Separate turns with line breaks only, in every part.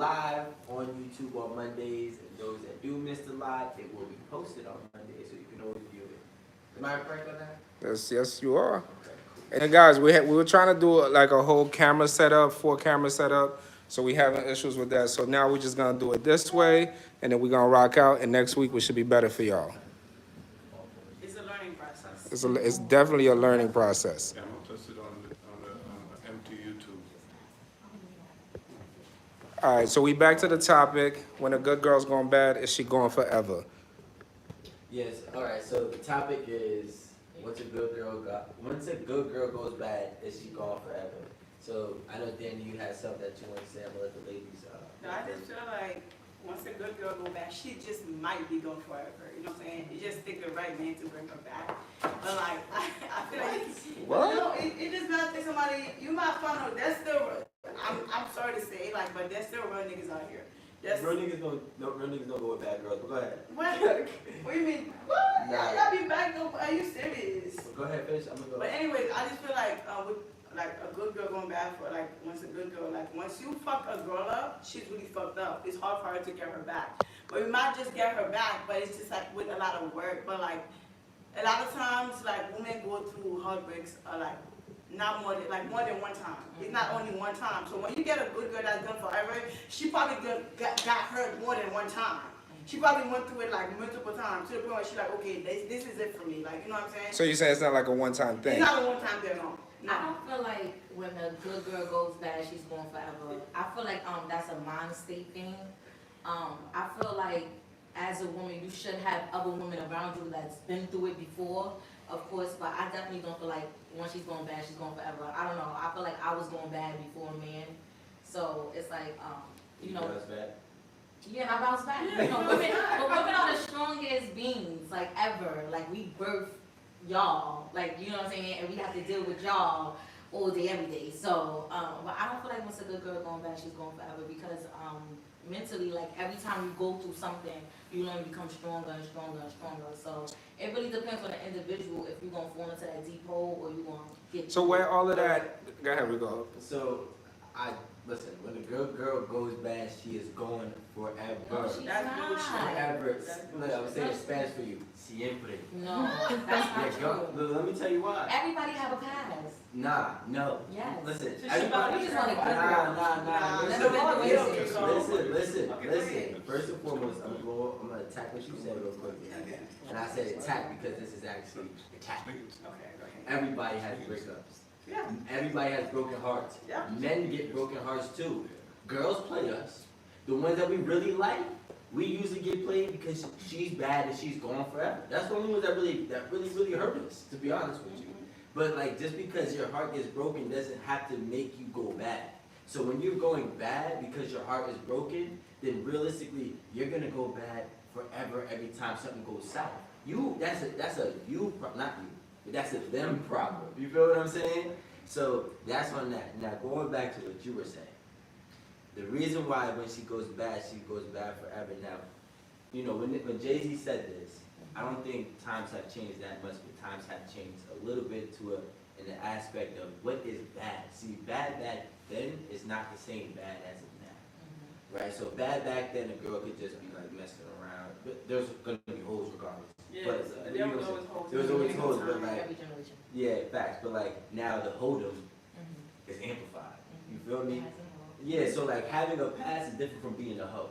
live on YouTube on Mondays, and those that do miss the live, it will be posted on Monday, so you can always view it. Am I correct on that?
Yes, you are.
Okay, cool.
And guys, we were trying to do like a whole camera setup, 4 camera setup. So we having issues with that. So now we're just gonna do it this way, and then we're gonna rock out. And next week we should be better for y'all.
It's a learning process.
It's definitely a learning process.
Yeah, I'm gonna post it on the empty YouTube.
All right, so we back to the topic. When a good girl's going bad, is she going forever?
Yes. All right. So the topic is once a good girl goes bad, is she gone forever? So I know Danny, you had something that you want to say. I'm gonna let the ladies.
No, I just feel like once a good girl go back, she just might be gone forever. You know what I'm saying? You just take the right man to bring her back. But like, I feel like
What?
you know, it just not take somebody. You might find out that's still. I'm sorry to say, like, but there's still real niggas out here.
Real niggas don't go with bad girls. But go ahead.
What? What do you mean? What?
Nah.
Y'all be back though? Are you serious?
Go ahead, finish. I'm gonna go.
But anyways, I just feel like with like a good girl going bad for like once a good girl, like once you fuck a girl up, she's really fucked up. It's hard for her to get her back. But we might just get her back, but it's just like with a lot of work. But like a lot of times, like women go through heartbreaks, like not more than one time. It's not only one time. So when you get a good girl that's done forever, she probably got hurt more than one time. She probably went through it like multiple times to the point where she's like, okay, this is it for me. Like, you know what I'm saying?
So you saying it's not like a one-time
It's
thing?
not a one-time thing, no.
I don't feel like when a good girl goes bad, she's going forever. I feel like that's a mind state thing. I feel like as a woman, you should have other women around you that's been through it before, of course. But I definitely don't feel like once she's going bad, she's going forever. I don't know. I feel like I was going bad before a man, so it's like you know. Yeah, I bounce back. You know, women are the strongest beings like ever. Like we birth y'all, like you know what I'm saying, and we have to deal with y'all all day, every day. So, but I don't feel like once a good girl going bad, she's going forever because mentally, like every time you go through something, you learn to become stronger and stronger and stronger. So it really depends on the individual if you're gonna fall into that deep hole or you're gonna get.
So where all of that? Go ahead, we go.
So listen. When a good girl goes bad, she is going forever.
No, she's
That's
not.
bullshit.
Forever. Look, I'm saying Spanish for you. Siempre.
No, that's not
Yeah,
true.
look, let me tell you why.
Everybody have a past.
Nah, no.
Yes.
Listen,
So she
everybody.
We just want a good girl.
Nah.
Never been the way it is.
Listen.
Okay, go ahead.
First and foremost, I'm gonna attack what you said real quick. And I said attack because this is actually attack.
Okay, go ahead.
Everybody has breakups.
Yeah.
Everybody has broken hearts.
Yeah.
Men get broken hearts too. Girls play us. The ones that we really like, we usually get played because she's bad and she's gone forever. That's the only ones that really hurt us, to be honest with you. But like just because your heart gets broken doesn't have to make you go bad. So when you're going bad because your heart is broken, then realistically you're gonna go bad forever every time something goes south. That's a you not you, but that's a them problem. You feel what I'm saying? So that's on that. Now going back to what you were saying. The reason why when she goes bad forever. Now, you know, when Jay-Z said this, I don't think times have changed that much, but times have changed a little bit in the aspect of what is bad. See, bad back then is not the same bad as it now. Right? So bad back then, a girl could just be like messing around. But there's gonna be holes regardless.
Yeah,
But
there was always holes.
there was always holes, but like
Every generation.
yeah, facts. But like now the hold'em is amplified. You feel me? Yeah, so like having a past is different from being a hoe.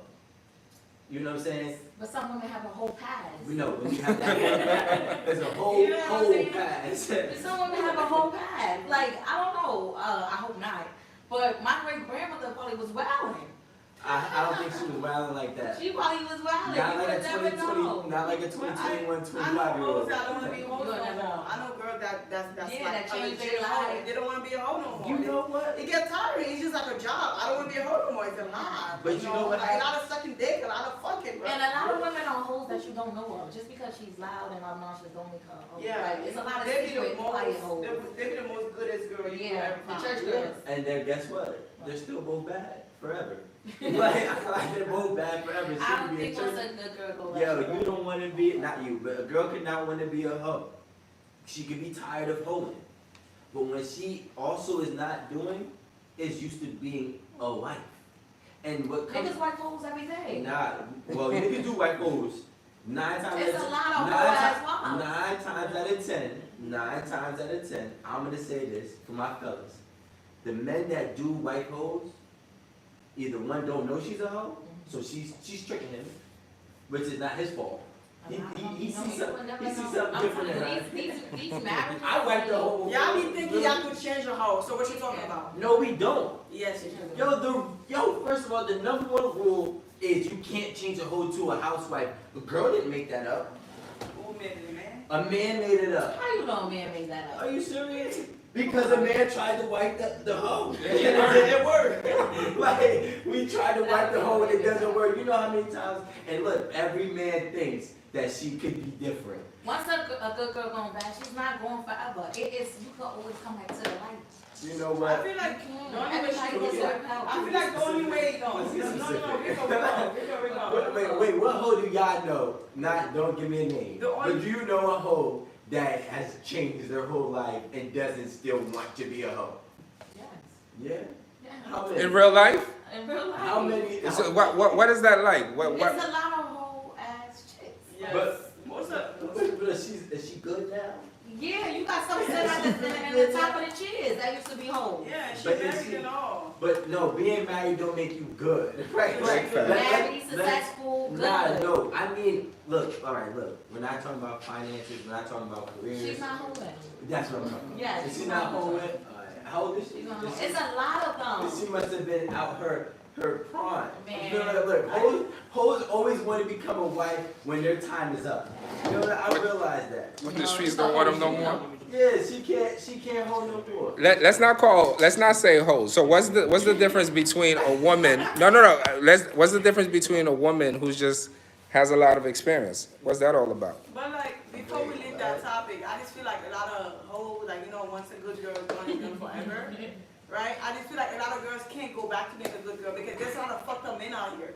You know what I'm saying?
But some women have a whole past.
We know when you have that, there's a whole past.
But some women have a whole past. Like, I don't know. I hope not. But my great grandmother probably was wilding.
I don't think she was wilding like that.
She probably was wilding.
Not
You
like
would
a
never
2020,
know.
not like a 2021, 25-year-old.
I know girls that don't want to be hoes
You
no
never
more.
know.
I know girls that's
Yeah,
like
that
a
change
legit
their
hoe.
life.
They don't want to be a hoe no more.
You know what?
It gets tiring. It's just like a job. I don't want to be a hoe no more. It's a lie.
But you know what?
Like, a lot of sucking dick, a lot of fucking, bro.
And a lot of women are hoes that you don't know of. Just because she's loud and obnoxious don't make her a hoe.
Yeah,
Like, it's a lot of
they be the
secret quiet hoes.
they be the most goodest girl you
Yeah,
ever
the
find.
church girls.
And then guess what? They're still both bad forever. like they're both bad forever. She
I
could
don't
be a
think
church.
once a good girl go
Yo, you don't want to be, not you, but a girl could not want to be a hoe. She could be tired of hoeing. But when she also is not doing, is used to being a wife. And what comes
Niggas wipe hoes every day.
Nah, well, niggas do white hoes.
It's a lot of hoe-ass wives.
9 times out of 10, I'm gonna say this for my fellas. The men that do white hoes, either one don't know she's a hoe, so she's tricking him, which is not his fault. He sees something different in her.
These marriages.
I wipe the hoe.
Y'all be thinking y'all could change a hoe, so what you talking about?
No, we don't.
Yes, you do.
Yo, first of all, the number one rule is you can't change a hoe to a housewife. The girl didn't make that up.
Who made it, man?
A man made it up.
How you know a man made that up?
Are you serious? Because a man tried to wipe the hoe and it didn't work. Like, we tried to wipe the hoe and it doesn't work. You know how many times? And look, every man thinks that she could be different.
Once a good girl going bad, she's not going forever. It is, you can always come back to the light.
You know
I
what?
feel like
You
the
can.
only way
Everybody
she
gets
can
their help.
I feel like the only way, no,
Wait, what hoe do y'all know? Don't give me a name.
The only-
But do you know a hoe that has changed their whole life and doesn't still want to be a hoe?
Yes.
Yeah?
Yeah.
How many?
In real life?
In real life.
How many?
So what is that like? What?
There's a lot of whole ass chicks.
Yes.
But-
What's up?
But is she good now?
Yeah, you got some sitting at the top of the chairs that used to be whole.
Yeah, she
But is
married
she-
and all.
But no, being married don't make you good. Right?
Right.
Married, successful, good.
Nah, no. I mean, look, alright, look. We're not talking about finances, we're not talking about careers.
She's not holding.
That's what I'm talking about.
Yes,
Is she
she's
not
not
home
holding.
with? How old is she?
She's not holding. It's a lot of them.
She must have been out her prime.
Man.
You know what? Look, hoes always want to become a wife when their time is up. You know what? I realize that.
When the streets don't want them no more.
Yeah, she can't hold no more.
Let's not say hoes. So what's the difference between a woman? No. What's the difference between a woman who's just has a lot of experience? What's that all about?
But like, before we leave that topic, I just feel like a lot of hoes, like, you know, once a good girl is gone, it's gone forever. Right? I just feel like a lot of girls can't go back to being a good girl because there's a lot of fucked up men out here.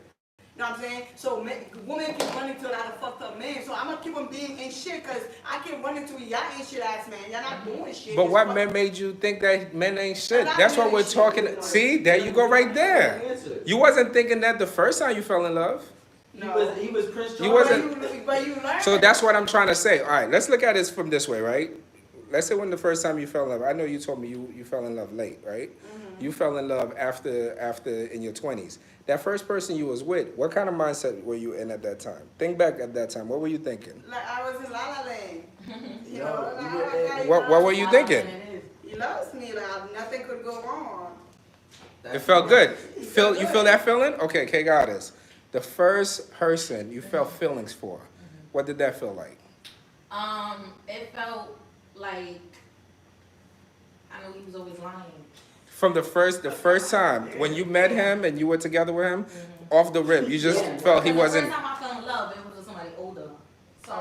You know what I'm saying? So women keep running to a lot of fucked up men. So I'm gonna keep on being ain't shit because I can't run into y'all ain't shit ass man. Y'all not doing shit.
But
It's
what
fuck-
men made you think that men ain't shit?
A lot
That's
of
what
men
we're
ain't shit.
talking. See, there you go right there. You wasn't thinking that the first time you fell in love.
He was Prince Charles.
You wasn't-
But you learn.
So that's what I'm trying to say. All right, let's look at this from this way, right? Let's say when the first time you fell in love. I know you told me you fell in love late, right? You fell in love after in your 20s. That first person you was with, what kind of mindset were you in at that time? Think back at that time. What were you thinking?
Like I was in La La Land. You
No,
know,
you
like,
were-
like,
What were you thinking?
He loves me. Like nothing could go wrong.
It felt good. You feel that feeling? Okay, K Goddess. The first person you felt feelings for, what did that feel like?
It felt like, I know he was always lying.
From the first time when you met him and you were together with him, off the rip, you just felt he wasn't.
The first time I fell in love, it was with somebody older. So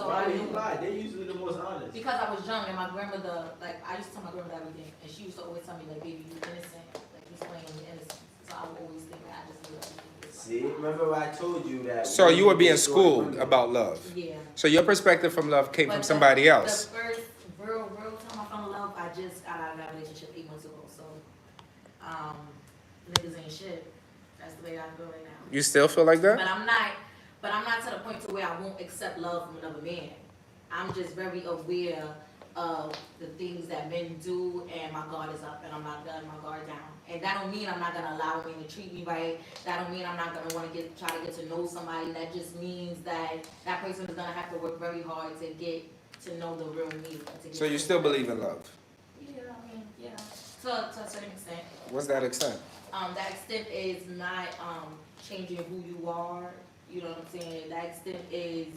Why
I
do you
knew.
lie? They're usually the most honest.
Because I was young and my grandmother, like, I used to tell my grandmother everything, and she used to always tell me, like, baby, you innocent, like, you playing on your innocence. So I would always think that I just knew everything was
See, remember I told you that.
So you were being schooled about love.
Yeah.
So your perspective from love came from
But
somebody else.
The first real time I fell in love, I just got out of that relationship 8 months ago. So, niggas ain't shit. That's the way I feel right now.
You still feel like that?
But I'm not to the point to where I won't accept love from another man. I'm just very aware of the things that men do, and my guard is up, and I'm not letting my guard down. And that don't mean I'm not gonna allow a man to treat me right. That don't mean I'm not gonna want to try to get to know somebody. That just means that that person is gonna have to work very hard to get to know the real me.
So you still believe in love?
Yeah, I mean, yeah, to a certain extent.
What's that extent?
That extent is not changing who you are. You know what I'm saying? That extent is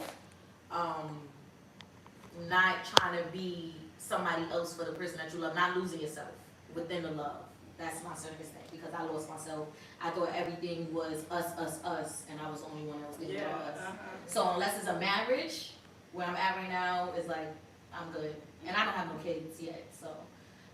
not trying to be somebody else for the person that you love. Not losing yourself within the love. That's my certain extent, because I lost myself. I thought everything was us, and I was the only one that was thinking about us. So unless it's a marriage, where I'm at right now, is like, I'm good. And I don't have no kids yet, so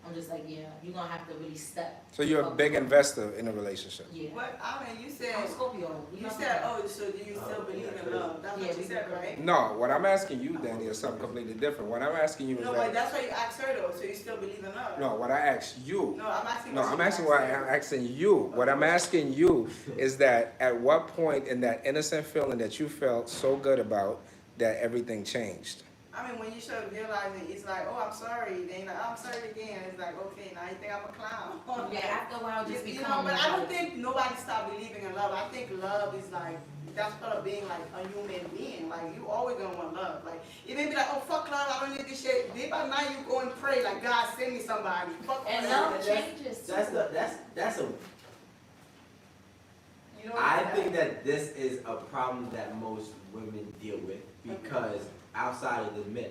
I'm just like, yeah, you're gonna have to really step.
So you're a big investor in a relationship.
Yeah.
But I mean, you said,
I'm Scorpio.
you said, oh, so do you still believe in love? That's
Yeah,
what you
we
said,
do.
right?
No, what I'm asking you, Danny, is something completely different. What I'm asking you is
No, but
that.
that's why you asked her though, so you still believe in love?
No, what I asked you.
No, I'm asking.
No,
what
I'm
you
asking
asked
what
her.
I'm asking you. What I'm asking you is that at what point in that innocent feeling that you felt so good about that everything changed?
I mean, when you start realizing, it's like, oh, I'm sorry. Then you're like, oh, I'm sorry again. It's like, okay, now you think I'm a clown.
Yeah, after a while, just
You know,
become.
but I don't think nobody stopped believing in love. I think love is like, that's part of being like a human being. Like, you always gonna want love. Like, it may be like, oh, fuck love, I don't need this shit. Day by night, you go and pray, like, God, send me somebody. Fuck
And
love.
love changes.
That's a.
You know,
I think that this is a problem that most women deal with because outside of the men.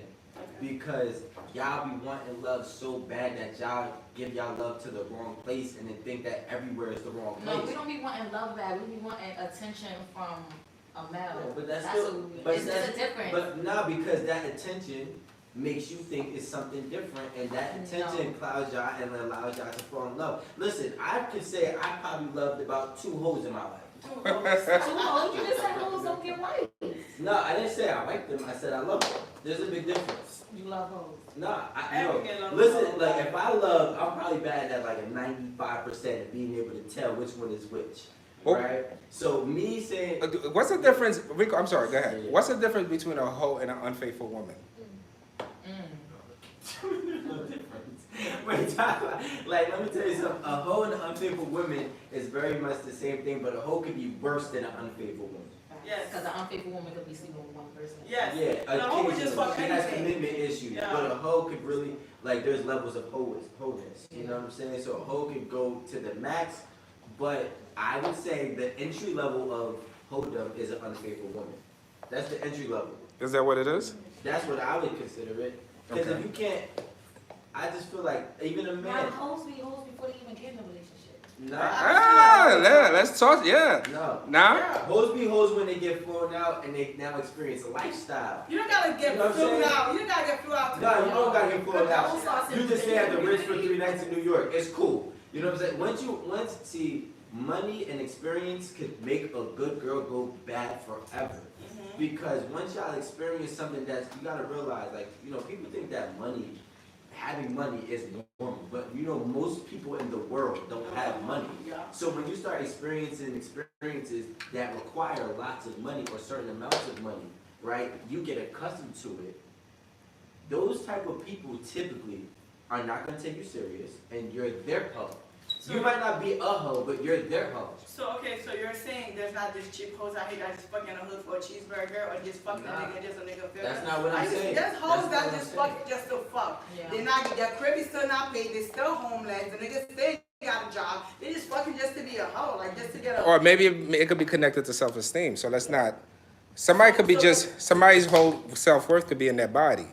Because y'all be wanting love so bad that y'all give y'all love to the wrong place and then think that everywhere is the wrong place.
No, we don't be wanting love bad. We be wanting attention from a male.
No, but that's
what
still,
we,
but
it's
that's,
a difference.
but no, because that attention makes you think it's something different, and that attention clouds y'all and allows y'all to fall in love. Listen, I could say I probably loved about 2 hoes in my life.
Two hoes? You just said hoes don't get right.
No, I didn't say I liked them. I said I love them. There's a big difference.
You love hoes.
No,
Everything love
listen,
hoes.
like if I love, I'm probably bad at like a 95% of being able to tell which one is which.
Oh.
Right? So me saying
What's the difference, Rico? I'm sorry, go ahead.
Yeah.
What's the difference between a hoe and an unfaithful woman?
no difference. Wait, like let me tell you something. A hoe and an unfaithful woman is very much the same thing, but a hoe can be worse than an unfaithful woman.
Yes.
Because an unfaithful woman could be sleeping with one person.
Yes.
Yeah,
And a hoe would just
occasionally
fuck
she has
anything.
commitment issues,
Yeah.
but a hoe could really like there's levels of wholeness. You know what I'm saying? So a hoe could go to the max, but I would say the entry level of hoedom is an unfaithful woman. That's the entry level.
Is that what it is?
That's what I would consider it. Because
Okay.
if you can't, I just feel like even a
Now,
man.
hoes be hoes before they even get in a relationship.
Nah,
Yeah, let's talk, yeah.
no.
Now?
Yeah.
Hoes be hoes when they get thrown out and they now experience a lifestyle.
You don't gotta get
You know what I'm
flew
saying?
out. You don't gotta get flew out.
No, you don't gotta get thrown
Don't start
out. You just stay at the Ritz for 3 nights in New York. It's cool. You know what I'm saying? See, money and experience could make a good girl go bad forever. Because once y'all experience something that's, you gotta realize, like, you know, people think that having money is normal, but you know, most people in the world don't have money.
Yeah.
So when you start experiencing experiences that require lots of money or certain amounts of money, right, you get accustomed to it. Those type of people typically are not gonna take you serious, and you're their hoe. You might not be a hoe, but you're their hoe.
So okay, so you're saying there's not this cheap hoes out here that's fucking a hood for a cheeseburger or just fucking
Nah.
a nigga just a nigga feel.
That's not what I'm saying.
There's hoes
That's
that
not what
just
I'm
fuck just to fuck.
Yeah.
They're not, their crib is still not paid, they're still homeless, the niggas still got a job. They just fucking just to be a hoe, like just to get a.
Or maybe it could be connected to self-esteem. So let's not. Somebody could be just somebody's whole self-worth could be in their body.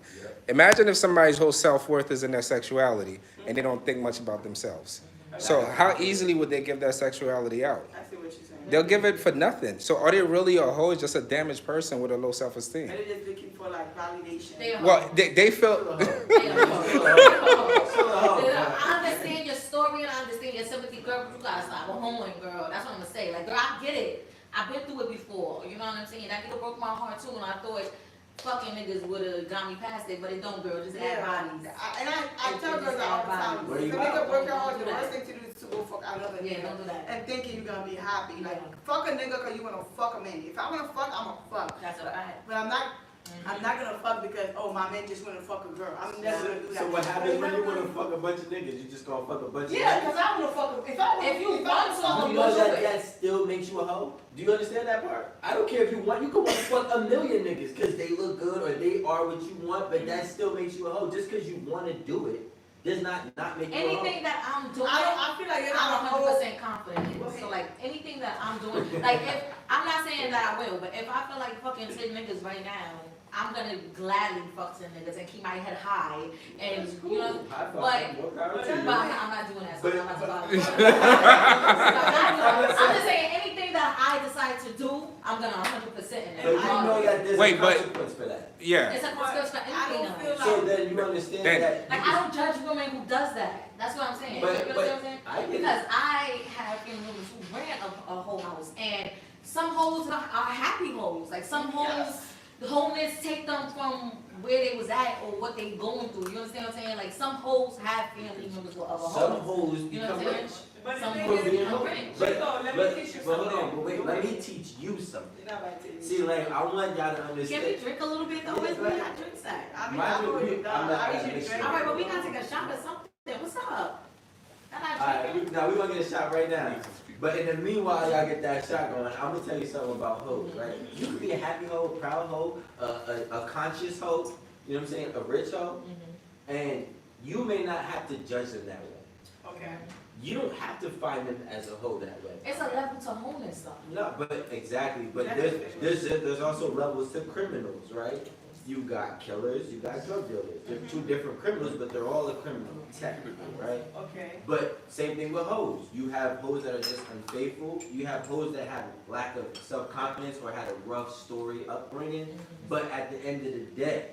Imagine if somebody's whole self-worth is in their sexuality and they don't think much about themselves. So how easily would they give that sexuality out?
I see what you're saying.
They'll give it for nothing. So are they really a hoe? Just a damaged person with a low self-esteem.
And they're just looking for like validation.
They a
Well,
hoe.
they feel.
Still a hoe.
They a hoe.
Still a
They a
hoe.
hoe.
Still a hoe.
I understand your story and I understand your sympathy, girl, but you gotta stop a hoeing, girl. That's what I'm gonna say. Like, girl, I get it. I've been through it before. You know what I'm saying? That nigga broke my heart too, and I thought fucking niggas would've got me past it, but it don't, girl. Just add bodies.
I tell girls that all the time.
Where
If
you
a nigga
at?
break your heart, the
Don't do
worst thing to do is to go fuck another
Yeah,
nigga.
don't do that.
And thinking you're gonna be happy. Like,
Yeah.
fuck a nigga cause you wanna fuck a man. If I wanna fuck, I'ma fuck.
That's a fact.
But I'm not gonna fuck because, oh, my man just wanna fuck a girl. I'm never gonna do that.
So what happens when you
But
wanna fuck a bunch of niggas? You just gonna fuck a bunch of
yeah,
niggas?
cause I wanna fuck a, if I wanna,
If you
if I
want
wanna
to,
fuck
You
a
know
bunch
that
of
that still makes you a hoe? Do you understand that part? I don't care if you want, you can want to fuck a million niggas because they look good or they are what you want, but that still makes you a hoe. Just because you want to do it does not make you a hoe.
Anything that I'm doing,
I feel like you're
I'm
not a hoe.
100% confident in. So like anything that I'm doing, like if I'm not saying that I will, but if I feel like fucking 10 niggas right now, I'm gonna gladly fuck 10 niggas and keep my head high and
That's cool.
you know.
High five.
but-
More power to
but
you.
But I'm not doing that. So
But-
I'm not about I'm just saying anything that I decide to do, I'm I'm gonna 100% in
But
it.
you know that there's
Wait,
a
but-
consequence for that.
Yeah.
It's a consequence for
I
anything
don't feel
else.
like.
So then you understand
Then-
that.
Like, I don't judge women who does that. That's what I'm saying.
But-
You understand what I'm saying?
I get it.
Because I have family members who ran a whole house, and some hoes are happy hoes. Like, some hoes, the wholeness take them from where they was at or what they going through. You understand what I'm saying? Like, some hoes have family members with other
Some
hoes.
hoes
You know what
become
I'm saying?
rich.
But the
Some
thing
hoes
is,
become rich.
Rico, let me teach you
But hold
something.
on, but wait, let me teach you something.
You're not about to teach me.
See, like, I want y'all to
Can we
understand.
drink a little bit though? Where's we got drinks at?
I mean,
Mine
I'm
would
already
be-
done.
I'm not
I
gonna
usually
mix
drink.
it.
All right, but we gotta take a shot or something. What's up? I'm not
Alright,
drinking.
now we gonna get a shot right now. But in the meanwhile, y'all get that shot going. I'm gonna tell you something about hoes, right? You can be a happy hoe, proud hoe, a conscious hoe. You know what I'm saying? A rich hoe, and you may not have to judge them that way.
Okay.
You don't have to find them as a hoe that way.
It's a level to wholeness though.
No, but exactly. But
That's
there's also levels to criminals, right? You got killers, you got drug dealers. They're two different criminals, but they're all a criminal, technically, right?
Okay.
But same thing with hoes. You have hoes that are just unfaithful. You have hoes that have lack of self-confidence or had a rough story upbringing. But at the end of the day,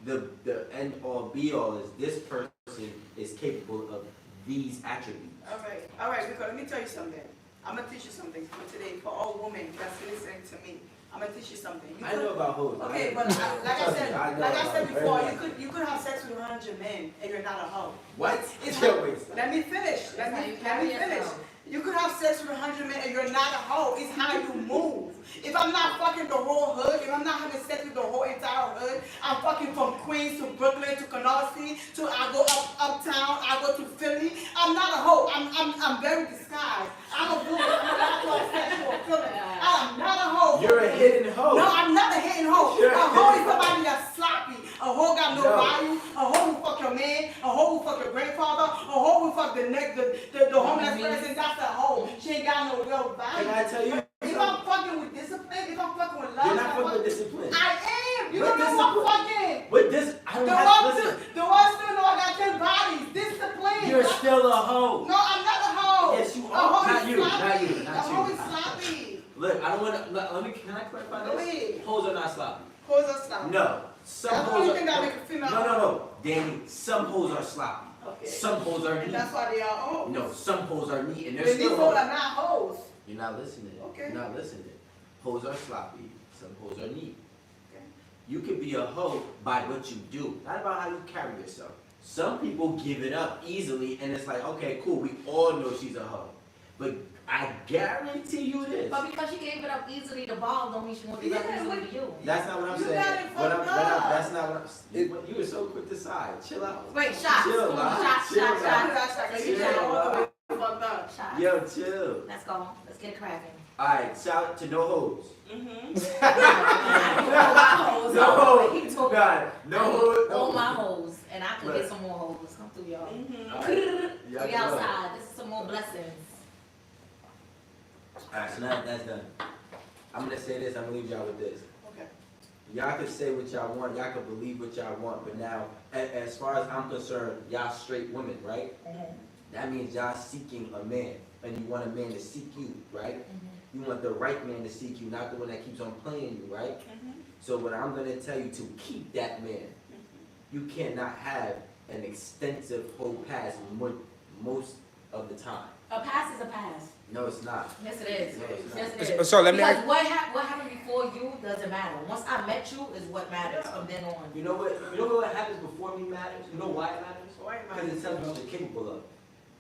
the end all be all is this person is capable of these attributes.
All right, Rico, let me tell you something. I'm gonna teach you something for today, for all women that's listening to me. I'm gonna teach you something. You
I
could-
know about hoes.
Okay, but like I
Trust me,
said,
I know
like I
about
said
it.
before,
Everybody.
you could have sex with 100 men and you're not a hoe.
What?
It's
Yo,
how-
wait, stop.
Let me finish. Let
That's how
me
you carry
finish.
yourself.
You could have sex with 100 men and you're not a hoe. It's how you move. If I'm not fucking the whole hood, if I'm not having sex with the whole entire hood, I'm fucking from Queens to Brooklyn to Canarsie to I go uptown, I go to Philly. I'm not a hoe. I'm very disguised. I'm a woman. I'm not a sexual feeling. I'm not a hoe.
You're a hidden hoe.
No, I'm not a hidden hoe.
You're
A
a
hoe
hidden
is somebody that's sloppy. A hoe got no value. A hoe will fuck your man. A hoe will fuck your grandfather. A hoe will fuck the homeless person. That's a hoe. She ain't got no real value.
Can I tell you?
If I'm fucking with discipline, if I'm fucking with love,
You're
if
not
I'm
fucking with
fucking-
discipline.
I am. You
What
don't know who I'm
discipline?
fucking.
But this, I don't
The
have
one
to
still,
listen.
the one still know I got 10 bodies. Discipline.
You're still a hoe.
No, I'm not a hoe.
Yes, you
A
are.
hoe
Not
is
you, not
sloppy.
you, not
A hoe
you.
is sloppy.
Look, I don't want to. Let me. Can I clarify
Go
this?
ahead.
Hoes are not sloppy.
Hoes are sloppy.
No, some
That's the
hoes
only
are.
thing that make a female.
No, Danny. Some hoes are sloppy.
Okay.
Some hoes are
And
neat.
that's why they are hoes.
No, some hoes are neat, and they're
Then these
still
hoes
hoes.
are not hoes.
You're not listening.
Okay.
You're not listening. Hoes are sloppy. Some hoes are neat.
Okay.
You can be a hoe by what you do, not about how you carry yourself. Some people give it up easily, and it's like, okay, cool. We all know she's a hoe, but I guarantee you this.
But because she gave it up easily to Bob, don't mean she won't give it up
Yeah,
easily to you.
That's not what I'm
You
saying.
got it
What
fucked up.
that's not what I'm. You were so quick to side. Chill out.
Wait, shots.
Chill,
Come on,
man.
shots,
Chill,
shots,
man.
shots.
You
Yeah,
got all the
bro.
way fucked up.
Shots.
Yo, chill.
Let's go. Let's get it cracking.
All right, shout to no hoes.
Hoes.
No hoes.
He told me
God, no hoes.
all my hoes, and I can
Look.
get some more hoes. Come through, y'all.
All right. Y'all
We
go.
outside. This is some more blessings.
Alright, so now that's done. I'm gonna say this, I'm gonna leave y'all with this.
Okay.
Y'all can say what y'all want, y'all can believe what y'all want, but now, as far as I'm concerned, y'all straight women, right? That means y'all seeking a man, and you want a man to seek you, right? You want the right man to seek you, not the one that keeps on playing you, right? So what I'm gonna tell you to keep that man, you cannot have an extensive whole past most of the time.
A pass is a pass.
No, it's not.
Yes, it is.
No, it's not.
Yes, it is.
So let me
Because
ask-
what happened before you doesn't matter. Once I met you is what matters from then on.
You know what happens before me matters? You know why it matters?
Why it
Because it tells you what you're capable of.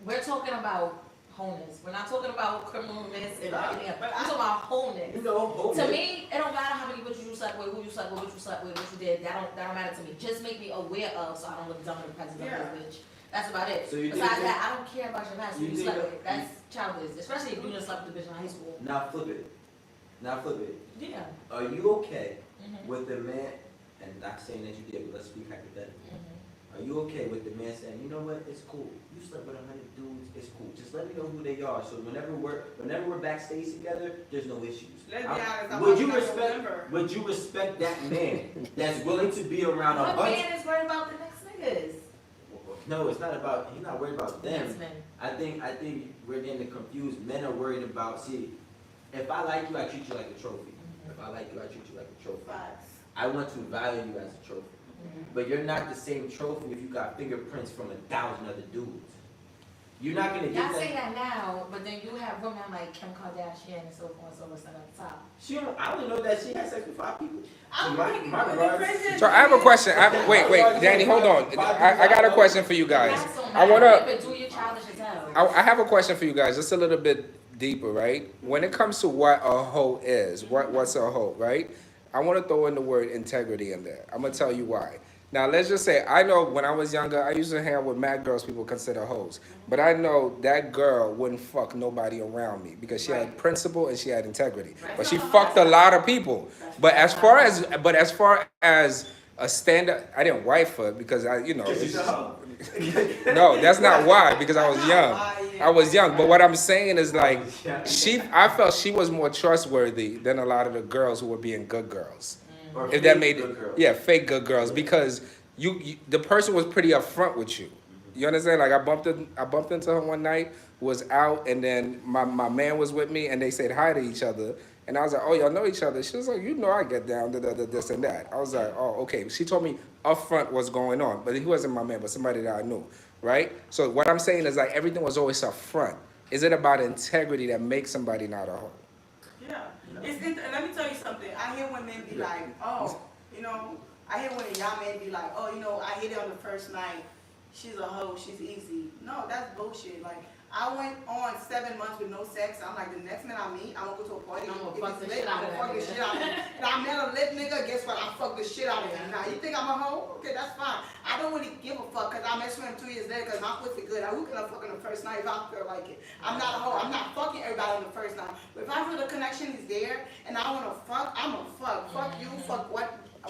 We're talking about wholeness. We're not talking about criminalness and
Nah,
everything else.
but
We're talking about wholeness.
You know, hold
To
it.
me, it don't matter how many bitches you slept with, who you slept with, what you slept with, what you did. That don't matter to me. Just make me aware of, so I don't look dumb in the presence of this bitch. That's about it.
So you think
Besides
that-
that, I don't care about your past. Who
You
you
think
slept
that-
with. That's childish. Especially if you just slept with a bitch in high school.
Now flip it. Now flip it.
Yeah.
Are you okay
Mhm.
with the man, and not saying that you did, but let's speak hypothetically.
Mhm.
Are you okay with the man saying, you know what, it's cool. You slept with 100 dudes, it's cool. Just let me know who they are. So whenever we're backstage together, there's no issues.
Let's be honest, I'm
Would you
not gonna
respect?
remember.
Would you respect that man that's willing to be around a
What
bunch?
man is worried about the next niggas?
No, it's not about. He's not worried about them.
Next man.
I think we're getting confused. Men are worried about. See, If I like you, I treat you like a trophy. If I like you, I treat you like a trophy.
Facts.
I want to value you as a trophy. But you're not the same trophy if you got fingerprints from 1,000 other dudes. You're not gonna
Y'all
get
say
that.
that now, but then you have women like Kim Kardashian and so forth and so forth at the top.
I don't know that she had sex with 5 people.
I'm
My-
thinking,
my
but the
regards.
crazy is-
So I have a question. Wait, Danny, hold on. I got a question for you guys. I wanna.
But do your childish as hell.
I have a question for you guys, just a little bit deeper, right? When it comes to what a hoe is, what's a hoe, right? I want to throw in the word integrity in there. I'm gonna tell you why. Now, let's just say, I know when I was younger, I used to hang out with mad girls people consider hoes. But I know that girl wouldn't fuck nobody around me because she had principle and she had integrity. But she fucked a lot of people. But as far as a stand-up, I didn't wife her because
She's a hoe.
no, that's not why, because I was young. I was young, but what I'm saying is like, I felt she was more trustworthy than a lot of the girls who were being good girls.
Or
If that
fake
made
good
it,
girls.
yeah, fake good girls, because the person was pretty upfront with you. You understand? Like I bumped into her one night, was out, and then my man was with me, and they said hi to each other, and I was like, oh, y'all know each other? She was like, I get down to this and that. I was like, oh, okay. She told me upfront what's going on, but he wasn't my man, but somebody that I knew, right? So what I'm saying is like everything was always upfront. Is it about integrity that makes somebody not a hoe?
Yeah. Let me tell you something. I hear women be like, oh, I hear when y'all men be like, oh, I hit it on the first night. She's a hoe. She's easy. No, that's bullshit. Like, I went on 7 months with no sex. I'm like, the next man I meet, I'm gonna go to a party.
I'm gonna
If
fuck
it's
the
lit,
shit
I'm
out
gonna
of
fuck the
that
shit out of him. Now, I'm not a lit nigga. Guess what? I fuck the shit out of him. Now, you think I'm a hoe? Okay, that's fine. I don't really give a fuck because I messed with him 2 years later because my pussy good. Who can I fuck on the first night if I feel like it? I'm not a hoe. I'm not fucking everybody on the first night. But if I feel the connection is there and I wanna fuck, I'm gonna fuck. Fuck you. Fuck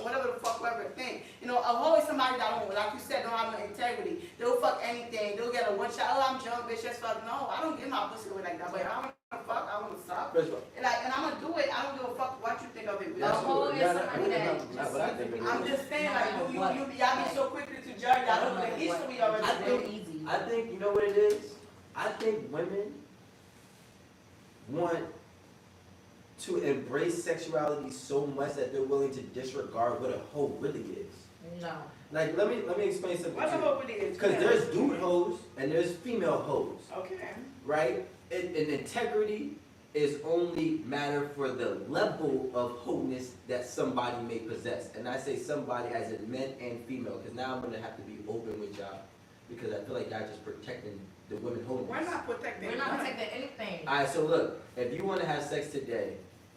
whatever the fuck, whatever thing. A hoe is somebody that don't, like you said, don't have no integrity. They'll fuck anything. They'll get a one shot. Oh, I'm drunk, bitch. Just fuck. No, I don't give my pussy away like that. But if I want to fuck, I want to suck. And I'm gonna do it. I don't give a fuck what you think of it.
A hoe is somebody that
I'm just saying, like, y'all be so quickly to judge. Y'all look at the history of it.
I think you know what it is? I think women want to embrace sexuality so much that they're willing to disregard what a hoe really is.
no.
Like, let me explain something
What
to
the
you.
hoe really is?
Because there's dude hoes and there's female hoes,
Okay.
right? And integrity is only matter for the level of wholeness that somebody may possess. And I say somebody as in men and female, because now I'm going to have to be open with y'all, because I feel like y'all just protecting the women wholeness.
We're not protecting.
We're not protecting anything.
Alright, so look, if you want to have sex today,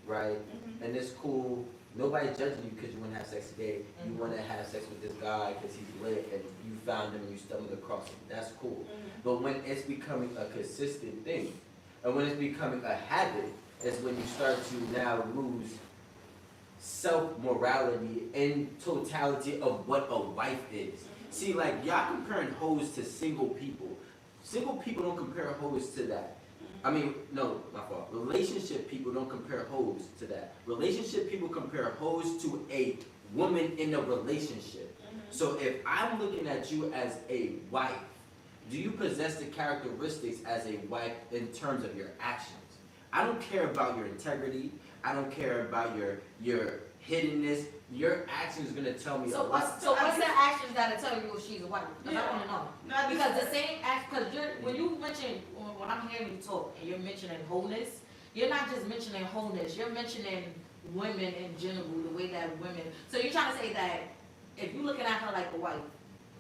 right, and it's cool, nobody's judging you because you want to have sex today. You want to have sex with this guy because he's lit and you found him and you stumbled across him. That's cool. But when it's becoming a consistent thing, and when it's becoming a habit, is when you start to now lose self-morality and totality of what a wife is. See, like, y'all comparing hoes to single people. Single people don't compare hoes to that. I mean, no, my fault. Relationship people don't compare hoes to that. Relationship people compare hoes to a woman in a relationship. So if I'm looking at you as a wife, do you possess the characteristics as a wife in terms of your actions? I don't care about your integrity. I don't care about your hiddenness. Your actions is gonna tell me.
So what's the actions that'll tell you if she's a wife? Because I want to know. Because the same act, because when you mention, when I'm hearing you talk and you're mentioning wholeness, you're not just mentioning wholeness. You're mentioning women in general, the way that women. So you're trying to say that if you're looking at her like a wife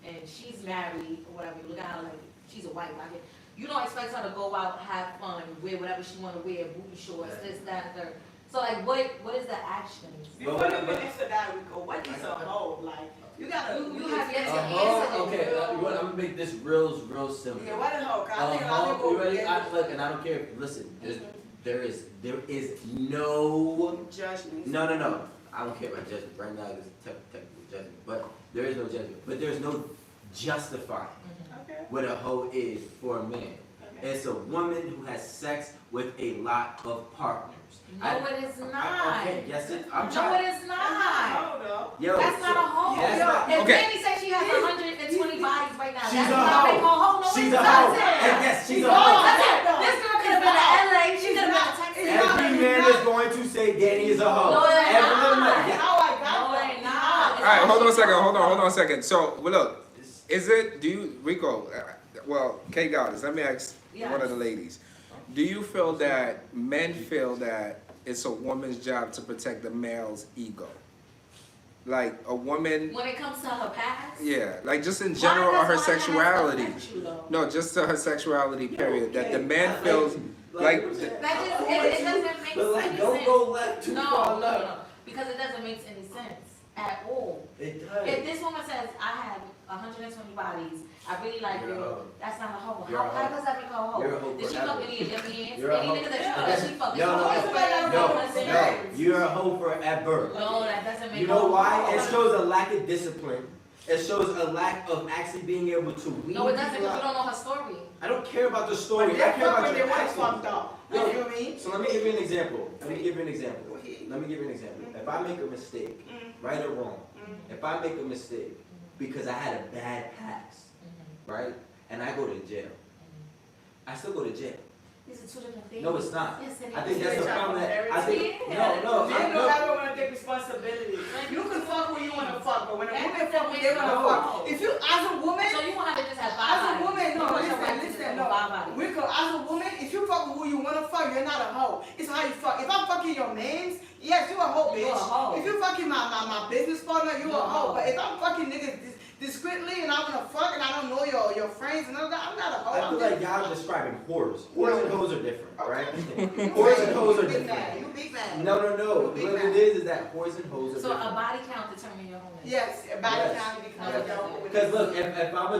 and she's married or whatever, you look at her like she's a wife. Like you don't expect her to go out, have fun, wear whatever she want to wear, booty shorts, this, that, and third. So like, what is the actions?
Before you get into that, we go, what is a hoe? Like, you gotta.
You have yet to
hoe,
answer
okay, I'm gonna make this real simple.
Yeah, what a hoe? I think a
A
lot of
hoe,
people.
you ready? Look, and I don't care. Listen, there is no
Judgment.
No. I don't care about judgment. Right now, there's technical judgment, but there is no judgment. But there's no justifying
Okay.
what a hoe is for a man. It's a woman who has sex with a lot of partners.
No, it is not.
Okay, yes, I'm
No,
trying.
it is not.
Yo,
That's not a hoe.
Yeah, that's not-
If
Okay.
Danny says she has 120 bodies right now,
She's
that's
a
not
hoe.
make her hoe. No,
She's
it
a hoe.
doesn't.
And yes, she's a
No,
hoe.
that's it. This girl could have been in LA. She could have been in Texas.
Every man is going to say Danny is a hoe.
No, they're
Every
not.
little man.
That's how I got
No,
that.
they're not.
All right, hold on a second. So, well, look, do you, Rico, well, K Goddess, let me ask
Yes.
one of the ladies. Do you feel that men feel that it's a woman's job to protect the male's ego? Like a woman,
When it comes to her past.
yeah, like just in
Why
general
does
or her
one have to
sexuality.
affect you, though?
No, just to her sexuality, period. That the
Okay,
man
I
feels like,
That just, it doesn't make
But like,
any
don't
sense.
go left too
No,
far
no,
left.
no, because it doesn't make any sense at all.
It does.
If this woman says, I have 120 bodies, I really like
You're a
you,
hoe.
that's not a hoe.
You're a
How
hoe.
does that make her a hoe?
You're a hoe
Did she
forever.
fuck any of your mans?
You're a
Any
hoe.
nigga that you know that she fucked?
No,
She
no,
fucked friends,
No,
listen.
no, you're a hoe forever.
No, that doesn't make
You
her
know
a
why?
hoe.
It shows a lack of discipline. It shows a lack of actually being able to weed
No, it doesn't,
people
because you
out.
don't know her story.
I don't care about the
But
story. I
they're
care about
fucking, they
your
want
actions.
fucked up. You know what I mean?
So let me give you an example. Let me give you an example. If I make a mistake, right or wrong, if I make a mistake because I had a bad past, right, and I go to jail, I still go to jail.
These are two different things.
No, it's not.
Yes, it
I
is.
think that's the problem that I think.
Yeah.
No,
Men
no.
don't ever want to take responsibility. You can fuck who you want to fuck, but when a woman fuck who they want to
No.
fuck, if you, as a woman,
So you want her to just have
as
five
a
bodies?
woman, no,
You want your wife to
listen,
just
no.
have five bodies?
Rico, as a woman, if you fuck with who you want to fuck, you're not a hoe. It's how you fuck. If I'm fucking your mans, yes, you a hoe, bitch.
You a hoe.
If you fucking my business partner, you
You
a
a
hoe.
hoe.
But if I'm fucking niggas discreetly and I want to fuck and I don't know your friends and all that, I'm not a hoe.
I
I'm
feel like y'all are describing whores. Whores and hoes are different, right?
You
Whores and hoes are
big man.
different.
You big man.
No.
Big
What
man.
it is that whores and hoes are
So a
different.
body count determine your homeness?
Yes, body
Yes.
count because
No, it
of
doesn't.
Because look, if I'm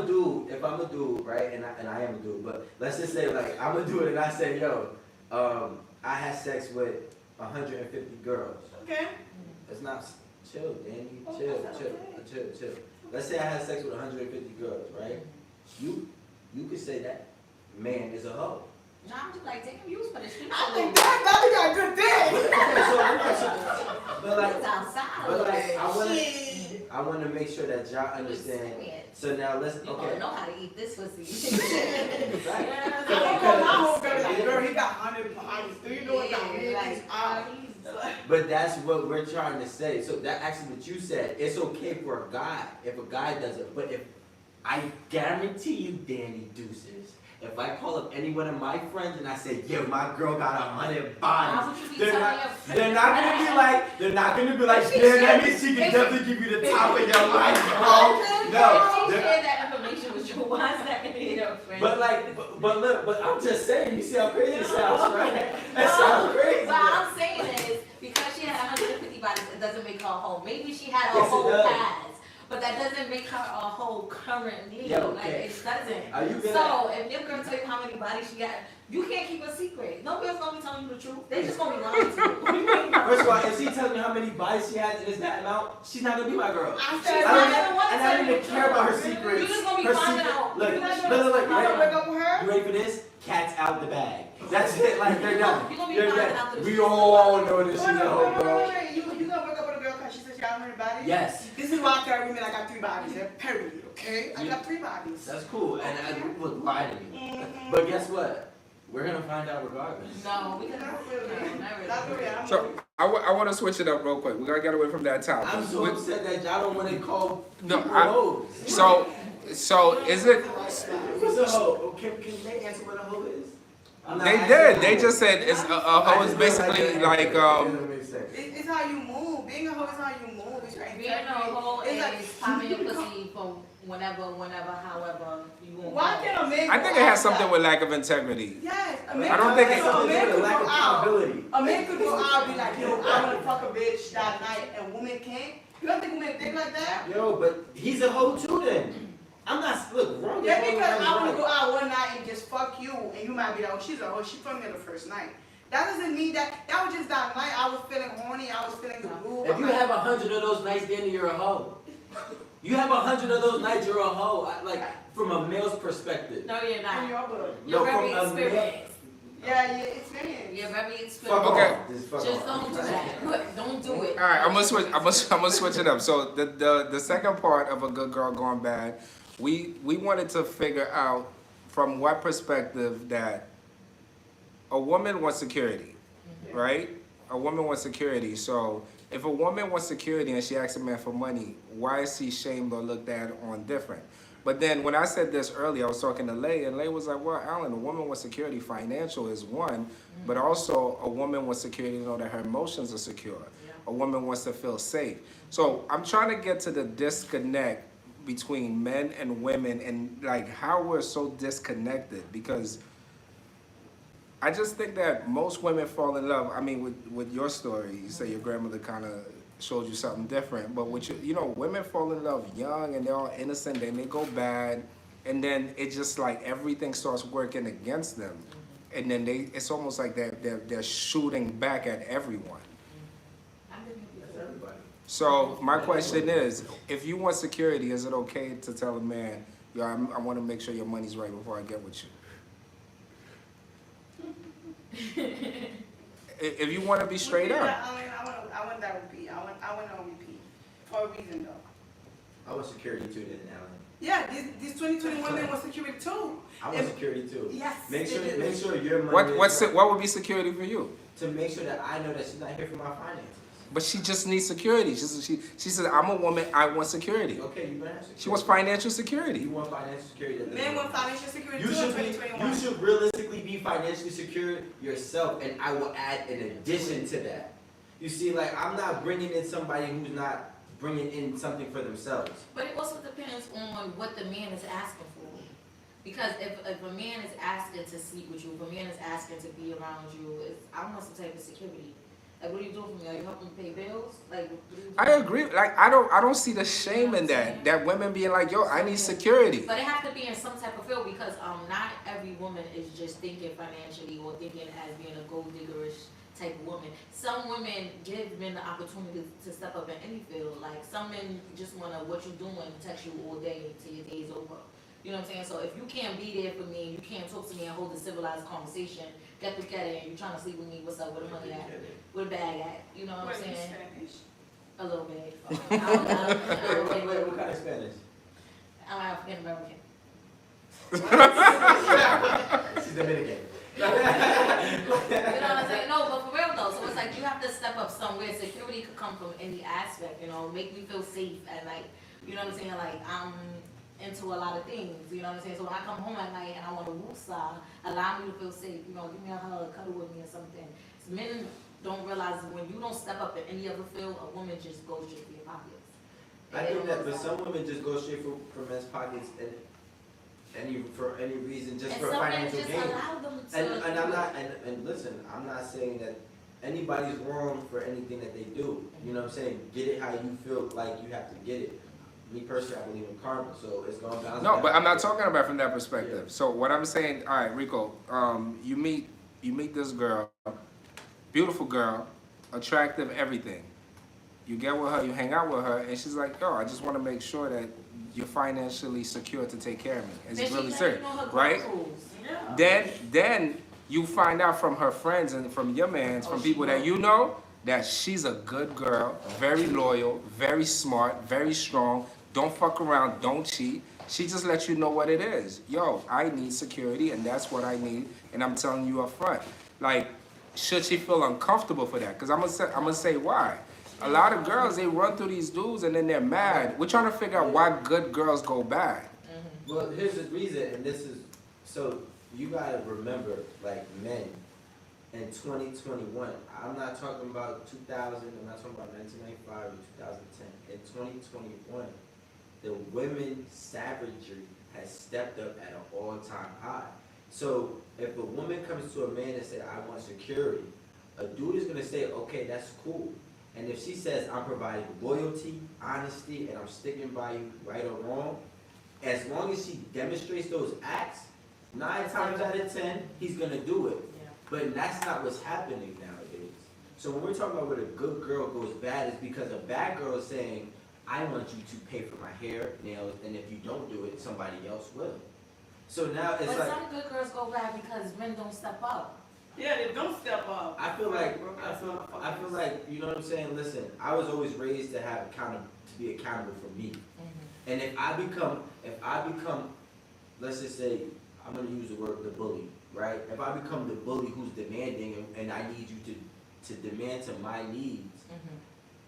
a dude, right, and I am a dude, but let's just say like I'm a dude and I say, yo, I had sex with 150 girls.
Okay.
It's not chill, Danny.
Oh,
Chill.
that's okay.
Let's say I had sex with 150 girls, right? You could say that man is a hoe.
No, I'm just like, damn, you was for the streets
I
a
think
little
that Bobby got good dick.
But like,
It's outside a
but
little
like,
bit.
I want to make sure that y'all understand. So now let's
You gonna
okay.
know how to eat this pussy.
Right.
I don't know my whole girl like, girl, he got 100 pounds. Do you know what that means?
But that's what we're trying to say. So that actually what you said. It's okay for a guy if a guy does it. But if I guarantee you, Danny Deuces, if I call up any one of my friends and I say, "Yo, my girl got 100
Why
bodies,"
would you be
they're
telling
not.
your friends?
They're not gonna be like. They're not gonna be like.
If she
Damn, that
shared-
means she can
if-
definitely give you the top of your life, bro.
If
No.
you
they're-
share that information with you, why is that gonna be your friend?
But like, but look, but I'm just saying. You see how crazy it sounds, right? That sounds crazy.
What I'm saying is, because she had 150 bodies, it doesn't make her a hoe. Maybe she had a
Yes, it
whole
does.
past, but that doesn't make her a hoe currently.
Yeah,
Like,
okay.
it doesn't.
Are you gonna?
So, if your girl tell you how many bodies she got, you can't keep a secret. No girl's gonna be telling you the truth. They just gonna be lying to you.
First of all, if she tells me how many bodies she has and it's that amount, she's not gonna be my girl.
I
She's
said,
not
I
gonna want to
don't
tell you
even
the
care about her
truth.
secrets.
You just gonna be
Her
finding
secret-
out.
Look,
You're not
look,
gonna-
look,
I'm gonna break up with her.
You ready for this? Cat's out the bag. That's it. Like they're done.
You gonna be
They're
finding
done.
out the
We
truth.
all know that she's
Wait,
a hoe, bro.
wait. You gonna break up with a girl because she said she got 100 bodies?
Yes,
This is why I tell women I got 3 bodies. Period. Okay? I got 3 bodies.
that's cool, and I would lie to me.
Mhm.
But guess what? We're gonna find out regardless.
No, we can
Not really.
not really.
Not really. I'm
so I want to switch it up real quick. We gotta get away from that topic.
I'm so upset that y'all don't want to call
No,
people
I-
hoes.
So is it?
What's a hoe? Can they answer what a hoe is? I'm not
They
asking
did. They
you.
just said it's a hoe is basically like
It doesn't make sense.
It's how you move. Being a hoe is how you move. It's your
Being a
integrity.
hoe
It's like-
is popping your pussy from whenever, however you want.
Why can't a man
I
go
think it has
outside?
something with lack of integrity.
Yes, a man
I don't
could-
think
so
it's
a
something
man
to do
could
with lack
go
of
out.
accountability.
A man could go out and be like, yo, I wanna fuck a bitch that night, and women can't. You don't think women think like that?
Yo, but he's a hoe too then. I'm not, look, wrong is
Yeah,
wrong,
because
right is
I wanna
right.
go out one night and just fuck you, and you might be like, oh, she's a hoe. She fucked me the first night. That doesn't mean that. That was just that night. I was feeling horny. I was feeling the groove.
If you have 100 of those nights, then you're a hoe. You have 100 of those nights, you're a hoe. Like, from a male's perspective.
No, you're
in
not.
your book.
You're
No,
very
from a male-
experienced.
Yeah, experience.
You're very
Fuck
experienced.
Okay.
off. Just fuck
Just
off.
don't do that. Don't do it.
All right, I'm gonna switch it up. So the second part of a good girl gone bad, we wanted to figure out from what perspective that a woman wants security. right? A woman wants security. So if a woman wants security and she asks a man for money, why is he shamed or looked at on different? But then when I said this earlier, I was talking to Lay, and Lay was like, well, Alan, a woman wants security. Financial is one, but also a woman wants security to know that her emotions are secure. A woman wants to feel safe. So I'm trying to get to the disconnect between men and women and like how we're so disconnected, because I just think that most women fall in love. I mean, with your story, you say your grandmother kind of showed you something different, but with you know, women fall in love young and they're all innocent, then they go bad, and then it just like everything starts working against them, and then it's almost like they're shooting back at everyone.
That's everybody.
So my question is, if you want security, is it okay to tell a man, yo, I want to make sure your money's right before I get with you? If you want to be straight up.
I want that repeat. I want to repeat for a reason though.
I want security too, then, Alan.
Yeah, these 2020 women want security too.
I want security too.
Yes.
Make sure your money.
What would be security for you?
To make sure that I know that she's not here for my finances.
But she just needs security. She says, I'm a woman, I want security.
Okay, you better have security.
She wants financial security.
You want financial security.
Men want financial security
You
too in
should
2021.
you should realistically be financially secure yourself, and I will add an addition to that. You see, like, I'm not bringing in somebody who's not bringing in something for themselves.
But it also depends on what the man is asking for. Because if a man is asking to sleep with you, if a man is asking to be around you, I want some type of security. Like, what are you doing for me? Are you helping me pay bills? Like, what are you doing?
I agree. Like, I don't see the shame in that. That women being like, yo, I need security.
But it has to be in some type of field, because not every woman is just thinking financially or thinking as being a gold diggerish type of woman. Some women give men the opportunity to step up in any field. Like, some men just want to, what you doing, text you all day till your day's over. You know what I'm saying? So if you can't be there for me, you can't talk to me and hold a civilized conversation, get the cat in, you trying to sleep with me, what's up, where the money at, where the bag at, you know what I'm saying?
Spanish?
A little bit.
Wait, what kind of Spanish?
I'm African American.
She's Dominican.
You know what I'm saying? No, but for real though, so it's like you have to step up somewhere. Security could come from any aspect, you know, make me feel safe and like, you know what I'm saying, like I'm into a lot of things, you know what I'm saying? So when I come home at night and I want to woosah, allow me to feel safe, you know, give me a hug, cuddle with me or something. So men don't realize when you don't step up in any other field, a woman just goes straight for your pockets.
I think that, but some women just go straight for men's pockets and for any reason, just
And
for
some men
financial
just
gain.
allow them to.
And I'm not, and listen, I'm not saying that anybody's wrong for anything that they do. You know what I'm saying? Get it how you feel like you have to get it. Me personally, I believe in karma, so it's gonna bounce
No,
back.
but I'm not talking about from that perspective.
Yeah.
So what I'm saying, all right, Rico, you meet this girl, beautiful girl, attractive, everything. You get with her, you hang out with her, and she's like, yo, I just want to make sure that you're financially secure to take care of me. It's
Then she
really
let
serious,
you know her
right?
rules.
Yeah.
Then you find out from her friends and from your mans, from people that you know, that she's a good girl, very loyal, very smart, very strong, don't fuck around, don't cheat. She just lets you know what it is. Yo, I need security, and that's what I need, and I'm telling you up front. Like, should she feel uncomfortable for that? Because I'm gonna say why. A lot of girls, they run through these dudes and then they're mad. We're trying to figure out why good girls go bad.
Well, here's the reason, and this is, so you gotta remember, like, men in 2021, I'm not talking about 2000, I'm not talking about 1995 or 2010. In 2021, the women's savagery has stepped up at an all-time high. So if a woman comes to a man and says, I want security, a dude is gonna say, okay, that's cool. And if she says, I'm providing loyalty, honesty, and I'm sticking by you right or wrong, as long as she demonstrates those acts, 9 times out of 10, he's gonna do it.
Yeah.
But that's not what's happening nowadays. So when we're talking about where a good girl goes bad, it's because a bad girl is saying, I want you to pay for my hair, nails, and if you don't do it, somebody else will. So now it's
But
like,
some good girls go bad because men don't step up.
Yeah, they don't step up.
I feel like, you know what I'm saying? Listen, I was always raised to have to be accountable for me. And if I become, let's just say, I'm gonna use the word the bully, right? If I become the bully who's demanding and I need you to to demand to my needs,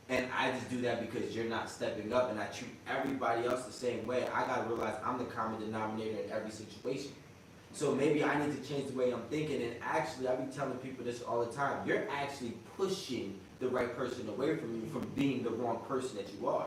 and I just do that because you're not stepping up, and I treat everybody else the same way, I gotta realize I'm the common denominator in every situation. So maybe I need to change the way I'm thinking, and actually, I be telling people this all the time. You're actually pushing the right person away from you from being the wrong person that you are.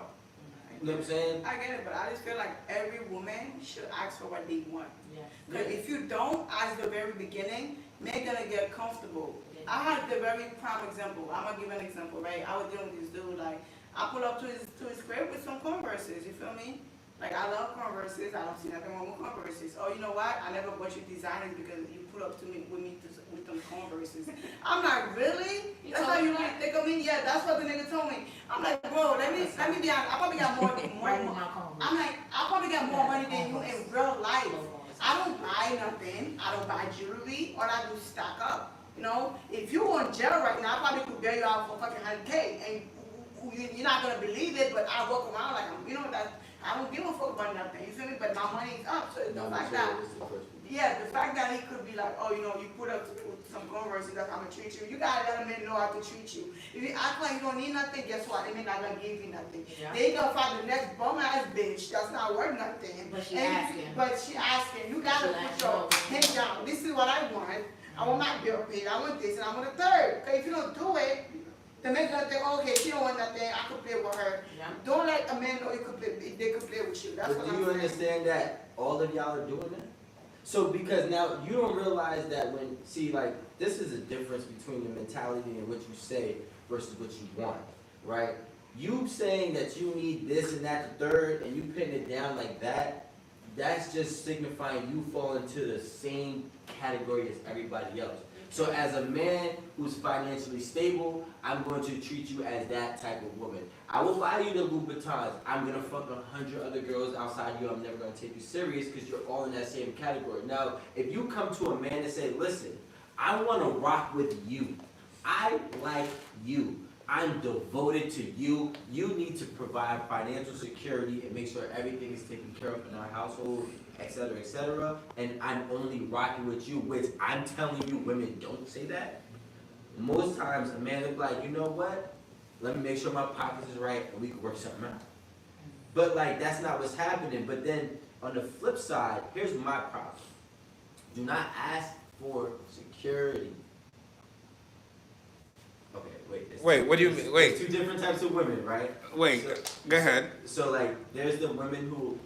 You know what I'm saying?
I get it, but I just feel like every woman should ask for what they want.
Yeah.
Because if you don't, at the very beginning, men gonna get comfortable. I had the very prime example. I'm gonna give an example, right? I was dealing with this dude, like, I pull up to his crib with some Converses, you feel me? Like, I love Converses, I don't see nothing wrong with Converses. Oh, you know what? I never bought you designers because you pull up to me with them Converses. I'm like, really? That's how you really think of me? Yeah, that's what the nigga told me. I'm like, bro, let me be honest. I probably got more. I'm like, I probably got more money than you in real life. I don't buy nothing. I don't buy jewelry. All I do is stock up. You know, if you were in jail right now, I probably could bail you out for fucking 100K, and you're not gonna believe it. But I walk around like I'm, you know, that I don't give a fuck about nothing. You feel me? But my money's up, so it's the fact that, yeah, the fact that he could be like, oh, you know, you put up some Converse, that's how I'm gonna treat you. You gotta let a man know how to treat you. If you act like you don't need nothing, guess what? They may not gonna give you nothing.
Yeah.
They gonna find the next bum ass bitch that's not worth nothing.
But she asking.
But she asking. You gotta put your head down. This is what I want. I want my bill paid. I want this, and I want a third. Okay, if you don't do it, the man gonna think, oh, okay, she don't want nothing. I could play with her.
Yeah.
Don't let a man know you could play. They could play with you. That's
But
what
do
I'm
you
saying.
understand that all of y'all are doing that? So because now you don't realize that when, see, like, this is a difference between the mentality and what you say versus what you want, right? You saying that you need this and that, the third, and you putting it down like that, that's just signifying you fall into the same category as everybody else. So as a man who's financially stable, I'm going to treat you as that type of woman. I will buy you the Louboutins. I'm gonna fuck 100 other girls outside you. I'm never gonna take you serious because you're all in that same category. Now, if you come to a man and say, listen, I wanna rock with you. I like you. I'm devoted to you. You need to provide financial security and make sure everything is taken care of in our household, etc., and I'm only rocking with you, which I'm telling you, women don't say that. Most times, a man is like, you know what? Let me make sure my pockets is right, and we can work something out. But like, that's not what's happening. But then, on the flip side, here's my problem. Do not ask for security. Okay, wait.
Wait, what do you mean? Wait.
There's two different types of women, right?
Wait, go ahead.
So like, there's the women who,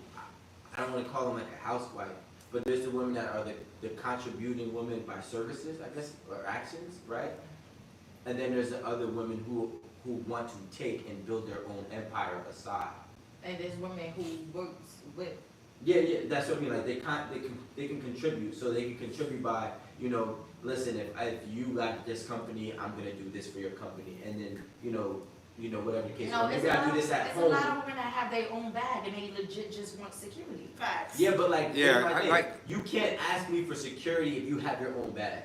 I don't want to call them like a housewife, but there's the women that are the contributing women by services, I guess, or actions, right? And then there's the other women who want to take and build their own empire aside.
And there's women who works with.
Yeah, that's what I mean. Like they can contribute, so they can contribute by, you know, listen, if you got this company, I'm gonna do this for your company, and then you know whatever the case.
No,
Maybe I do this at
it's
home.
a lot of women that have their own bag and they legit just want security.
Facts.
Yeah, but like,
Yeah,
here's my thing.
like-
You can't ask me for security if you have your own bag.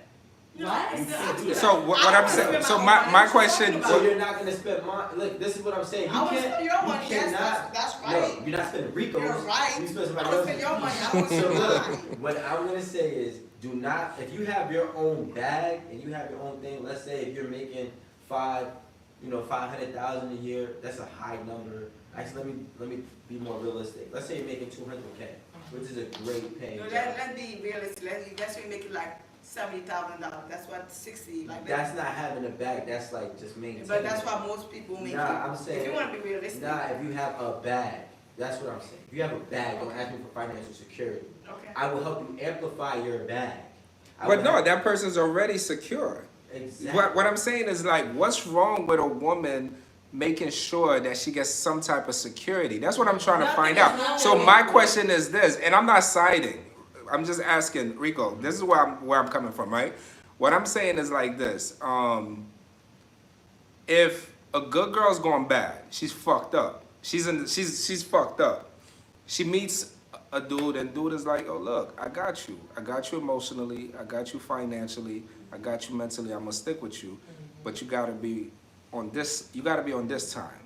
What?
You can't do that.
So what I'm saying, so my question,
So you're not gonna spend money. Look, this is what I'm saying. You
I would
can't.
spend your money.
You
Yes,
cannot.
that's
No,
right.
you're not spending Rico's.
You're right.
You spend
I
somebody
would
else's.
spend your money. I would
So
spend
look,
mine.
what I'm gonna say is, do not. If you have your own bag and you have your own thing, let's say if you're making $500,000 a year, that's a high number. Actually, let me be more realistic. Let's say you're making $200K, which is a great paying
No,
job.
let's be realistic. Let's make it like $70,000. That's what 60 like.
That's not having a bag. That's like just maintaining.
But that's why most people make it.
Nah, I'm saying.
If you want to be realistic.
Nah, if you have a bag, that's what I'm saying. If you have a bag, don't ask me for financial security.
Okay.
I will help you amplify your bag.
but no, that person's already secure.
Exactly.
What I'm saying is like, what's wrong with a woman making sure that she gets some type of security? That's what I'm trying to find out. So my question is this, and I'm not siding. I'm just asking, Rico, this is where I'm coming from, right? What I'm saying is like this. If a good girl's going bad, she's fucked up. She's fucked up. She meets a dude, and dude is like, oh look, I got you. I got you emotionally. I got you financially. I got you mentally. I'm gonna stick with you, but you gotta be on this. You gotta be on this time.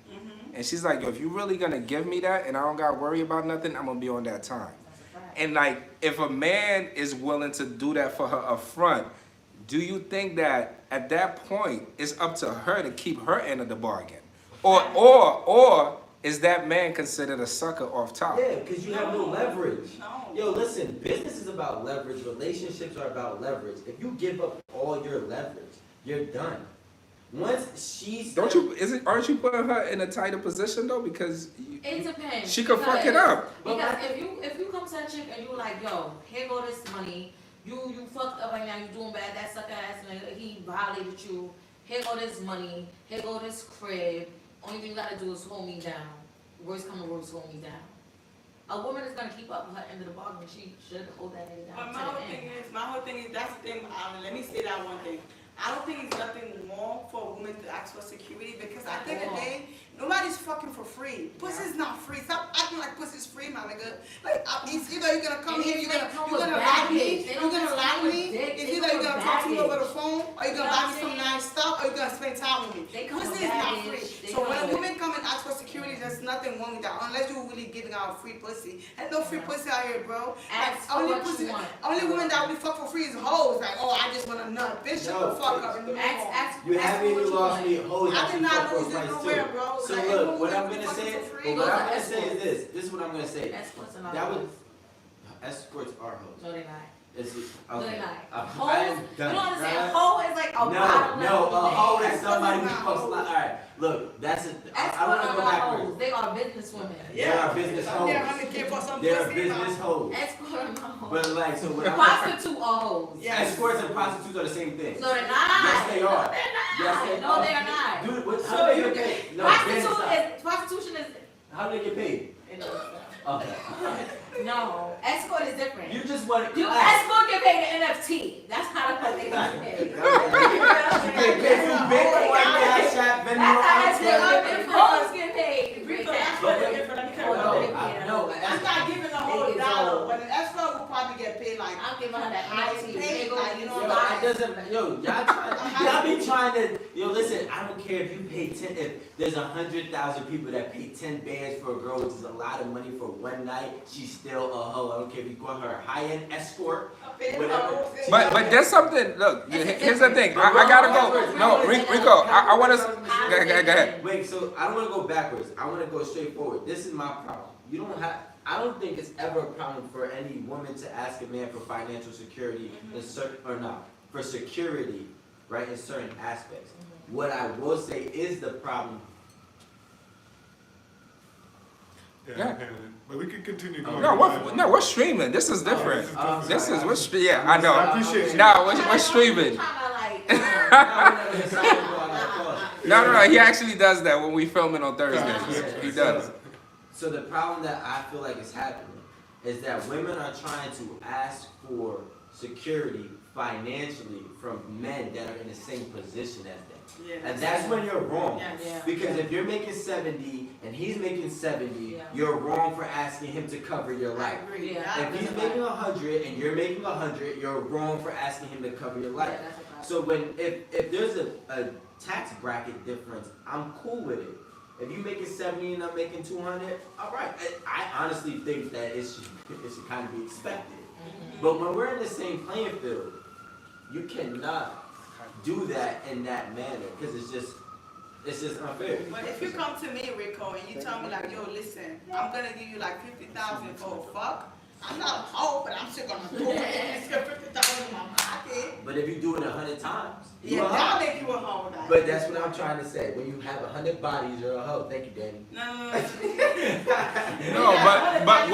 And she's like, yo, if you really gonna give me that, and I don't gotta worry about nothing, I'm gonna be on that time. And like, if a man is willing to do that for her up front, do you think that at that point it's up to her to keep her end of the bargain? Or is that man considered a sucker off top?
Yeah, because you have no leverage.
No.
Yo, listen, business is about leverage. Relationships are about leverage. If you give up all your leverage, you're done. Once she's
Aren't you putting her in a tighter position though? Because
It depends.
she could fuck it up.
Because if you come to that chick and you like, yo, here go this money, you fucked up right now, you doing bad, that sucker ass nigga, he violated you, here go this money, here go this crib, only thing you gotta do is hold me down. Worst come to worst, hold me down. A woman is gonna keep up with her end of the bargain, she should hold that nigga down.
But my whole thing is, that's the thing, let me say that one thing. I don't think it's nothing wrong for a woman to ask for security because at the end of the day, nobody's fucking for free. Pussy's not free. Stop acting like pussy's free, my nigga. Like, it's either you're gonna come here, you're gonna lie to me, it's either you're gonna talk to me over the phone, or you're gonna buy me some nice stuff, or you're gonna spend time with me. Pussy is not free. So when a woman come and ask for security, there's nothing wrong with that, unless you're really giving out free pussy. And no free pussy out here, bro.
Ask for what you want.
Only women that really fuck for free is hoes. Like, oh, I just want a nut. Bitch, shut the fuck up.
You haven't even lost me hoes.
I did not lose it
price
nowhere,
too.
bro.
So
Like,
look, what
everyone
I'm gonna
fucking
say,
for free.
what I'm gonna say is this. This is what I'm gonna say.
Escorts and all
That was
those.
escorts are hoes.
No, they're not.
It's,
No,
okay.
they're not.
I
Hoes,
am
you
done.
don't understand.
Right?
Hoe is like a bottom
No,
level
a hoe
thing.
is somebody who
Escorts are
fucks
not
like. All right, look, that's it. I
Escorts
want to
are
go
not
backwards.
hoes. They are business women.
They are business
I'm there
hoes.
100K for some
They are
pussy,
business
man.
hoes.
Escorts are not hoes.
But like, so what I'm
Prostitute are hoes.
Yeah.
escorts and prostitutes are the same thing.
No, they're not.
Yes, they are.
No, they're not.
Yes, they
No,
are.
they are not.
Dude, what?
So
How do they
you
get
think-
paid? No, Ben, stop.
Prostitution is.
How do they get paid? Okay.
No, escort is different.
You just want to.
You escort get paid in NFT. That's how they get paid.
You get paid through Bitcoin, Cash App, Venmo,
That's how
Amazon.
escort hoes get paid.
No,
I'm not giving a whole dollar, but an escort will probably get paid like.
I'm giving her that
High
NFT.
paid, like, you know,
Yo, it doesn't. Yo, y'all be trying to. Yo, listen. I don't care if you pay 10. If there's 100,000 people that pay 10 bands for a girl, which is a lot of money for one night, she's still a hoe. I don't care if you call her a high-end escort, whatever.
But there's something. Look, here's the thing. I gotta go. No, Rico. I want to. Go ahead.
Wait, so I don't want to go backwards. I want to go straight forward. This is my problem. You don't have. I don't think it's ever a problem for any woman to ask a man for financial security in certain or not for security, right, in certain aspects. What I will say is the problem.
Yeah.
But we can continue going.
No, we're streaming. This is different. Yeah, I
I
know.
appreciate you.
No, we're streaming. No. He actually does that when we filming on Thursdays. He does.
So the problem that I feel like is happening is that women are trying to ask for security financially from men that are in the same position as them.
Yeah.
And that's when you're wrong.
Yes.
Because if you're making 70 and he's making 70,
Yeah.
you're wrong for asking him to cover your
I
life.
agree.
Yeah.
If he's making 100 and you're making 100, you're wrong for asking him to cover your life. So if there's a tax bracket difference, I'm cool with it. If you making 70 and I'm making 200, all right. I honestly think that it should kind of be expected. But when we're in the same playing field, you cannot do that in that manner because it's just unfair.
But if you come to me, Rico, and you tell me like, yo, listen, I'm gonna give you like 50,000 for a fuck. I'm not a hoe, but I'm still gonna do it. It's 50,000 in my pocket.
But if you do it 100 times, you
Yeah,
a hoe.
that'll make you a hoe. Like.
But that's what I'm trying to say. When you have 100 bodies, you're a hoe. Thank you, Danny.
No.
No, but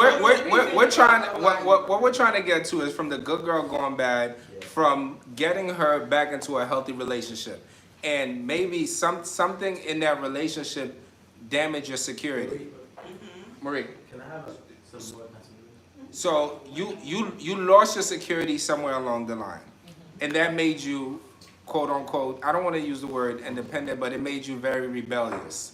we're trying. What we're trying to get to is from the good girl going bad, from getting her back into a healthy relationship, and maybe something in that relationship damage your security. Marie.
Can I have some more?
So you lost your security somewhere along the line, and that made you, quote unquote, I don't want to use the word independent, but it made you very rebellious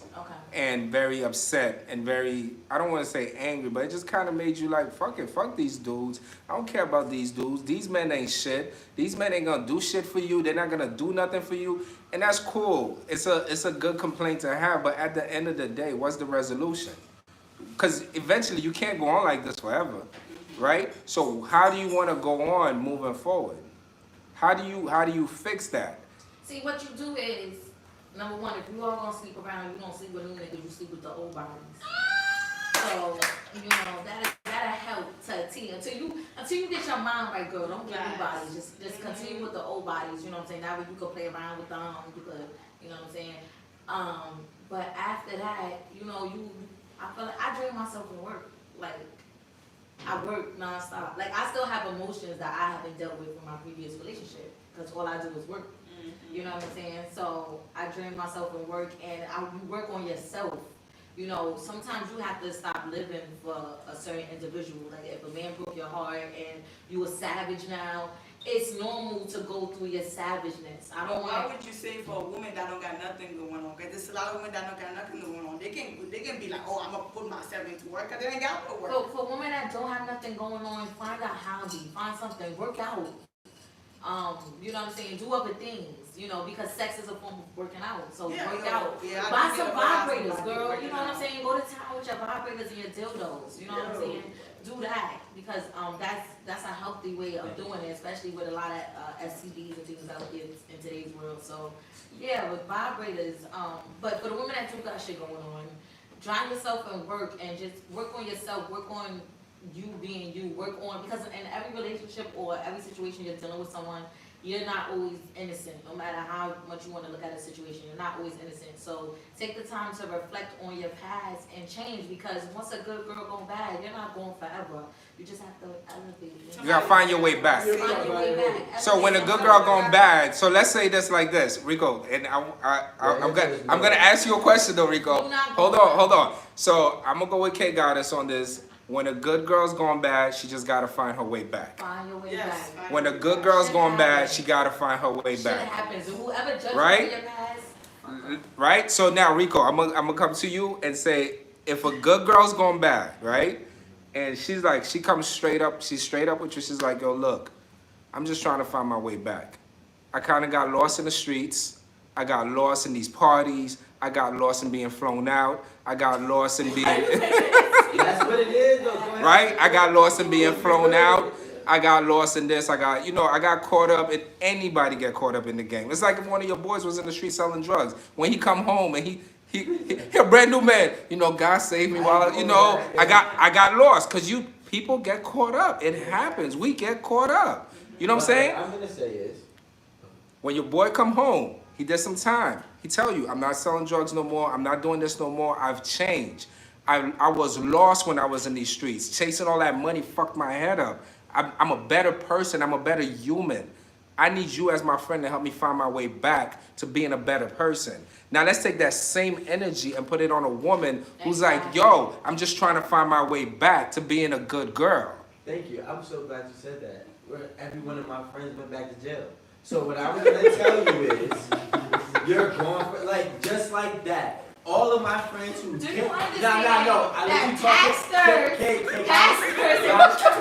and very upset and very, I don't want to say angry, but it just kind of made you like, fuck these dudes. I don't care about these dudes. These men ain't shit. These men ain't gonna do shit for you. They're not gonna do nothing for you, and that's cool. It's a good complaint to have, but at the end of the day, what's the resolution? Because eventually you can't go on like this forever. Right? So how do you want to go on moving forward? How do you fix that?
See, what you do is, number one, if you all gonna sleep around, you don't sleep with new niggas, you sleep with the old bodies. So, you know, that'll help to T until you get your mind right, girl. Don't get new bodies. Just continue with the old bodies, you know what I'm saying? That way you can play around with them, you could, you know what I'm saying? But after that, you know, I feel like I drain myself from work. Like, I work nonstop. Like, I still have emotions that I haven't dealt with from my previous relationship, because all I do is work. You know what I'm saying? So I drain myself from work, and you work on yourself. You know, sometimes you have to stop living for a certain individual. Like, if a man broke your heart and you a savage now, it's normal to go through your savageness.
Why would you say for a woman that don't got nothing going on? Because there's a lot of women that don't got nothing going on. They can be like, oh, I'm gonna put myself into work, because they ain't got no work.
For women that don't have nothing going on, find a hobby, find something, work out. You know what I'm saying? Do other things, you know, because sex is a form of working out. So work out. Yeah, buy some vibrators, girl. You know what I'm saying? Go to town with your vibrators and your dildos. You know what I'm saying? Do that, because that's a healthy way of doing it, especially with a lot of STDs and things out here in today's world. So yeah, with vibrators. But for the women that do got shit going on, drown yourself in work and just work on yourself. Work on you being you. Work on, because in every relationship or every situation you're dealing with someone, you're not always innocent. No matter how much you want to look at a situation, you're not always innocent. So take the time to reflect on your past and change, because once a good girl goes bad, you're not going forever. You just have to elevate.
You gotta find your way back.
Find your way back.
So when a good girl going bad, so let's say this like this, Rico, and I'm gonna ask you a question though, Rico. Hold on. So I'm gonna go with K Goddess on this. When a good girl's going bad, she just gotta find her way back.
Find your way back.
When a good girl's going bad, she gotta find her way back.
Shit happens. Whoever judges
Right?
your past.
Right? So now, Rico, I'm gonna come to you and say, if a good girl's going bad, right? And she's like, she comes straight up, she's straight up with you. She's like, yo, look, I'm just trying to find my way back. I kind of got lost in the streets. I got lost in these parties. I got lost in being flown out. I got lost in being...
That's what it is, though.
Right? I got lost in being flown out. I got lost in this. I got caught up in, anybody get caught up in the game. It's like if one of your boys was in the street selling drugs. When he come home and he a brand new man. You know, God saved me while, you know, I got lost. Because people get caught up. It happens. We get caught up. You know what I'm saying?
What I'm going to say is,
when your boy come home, he did some time. He tell you, I'm not selling drugs no more. I'm not doing this no more. I've changed. I was lost when I was in these streets. Chasing all that money fucked my head up. I'm a better person. I'm a better human. I need you as my friend to help me find my way back to being a better person. Now let's take that same energy and put it on a woman who's like, yo, I'm just trying to find my way back to being a good girl.
thank you. I'm so glad you said that. Every one of my friends went back to jail. So what I was going to tell you is, you're going for, like, just like that. All of my friends who
Do you understand
No. I let you talk.
pastors,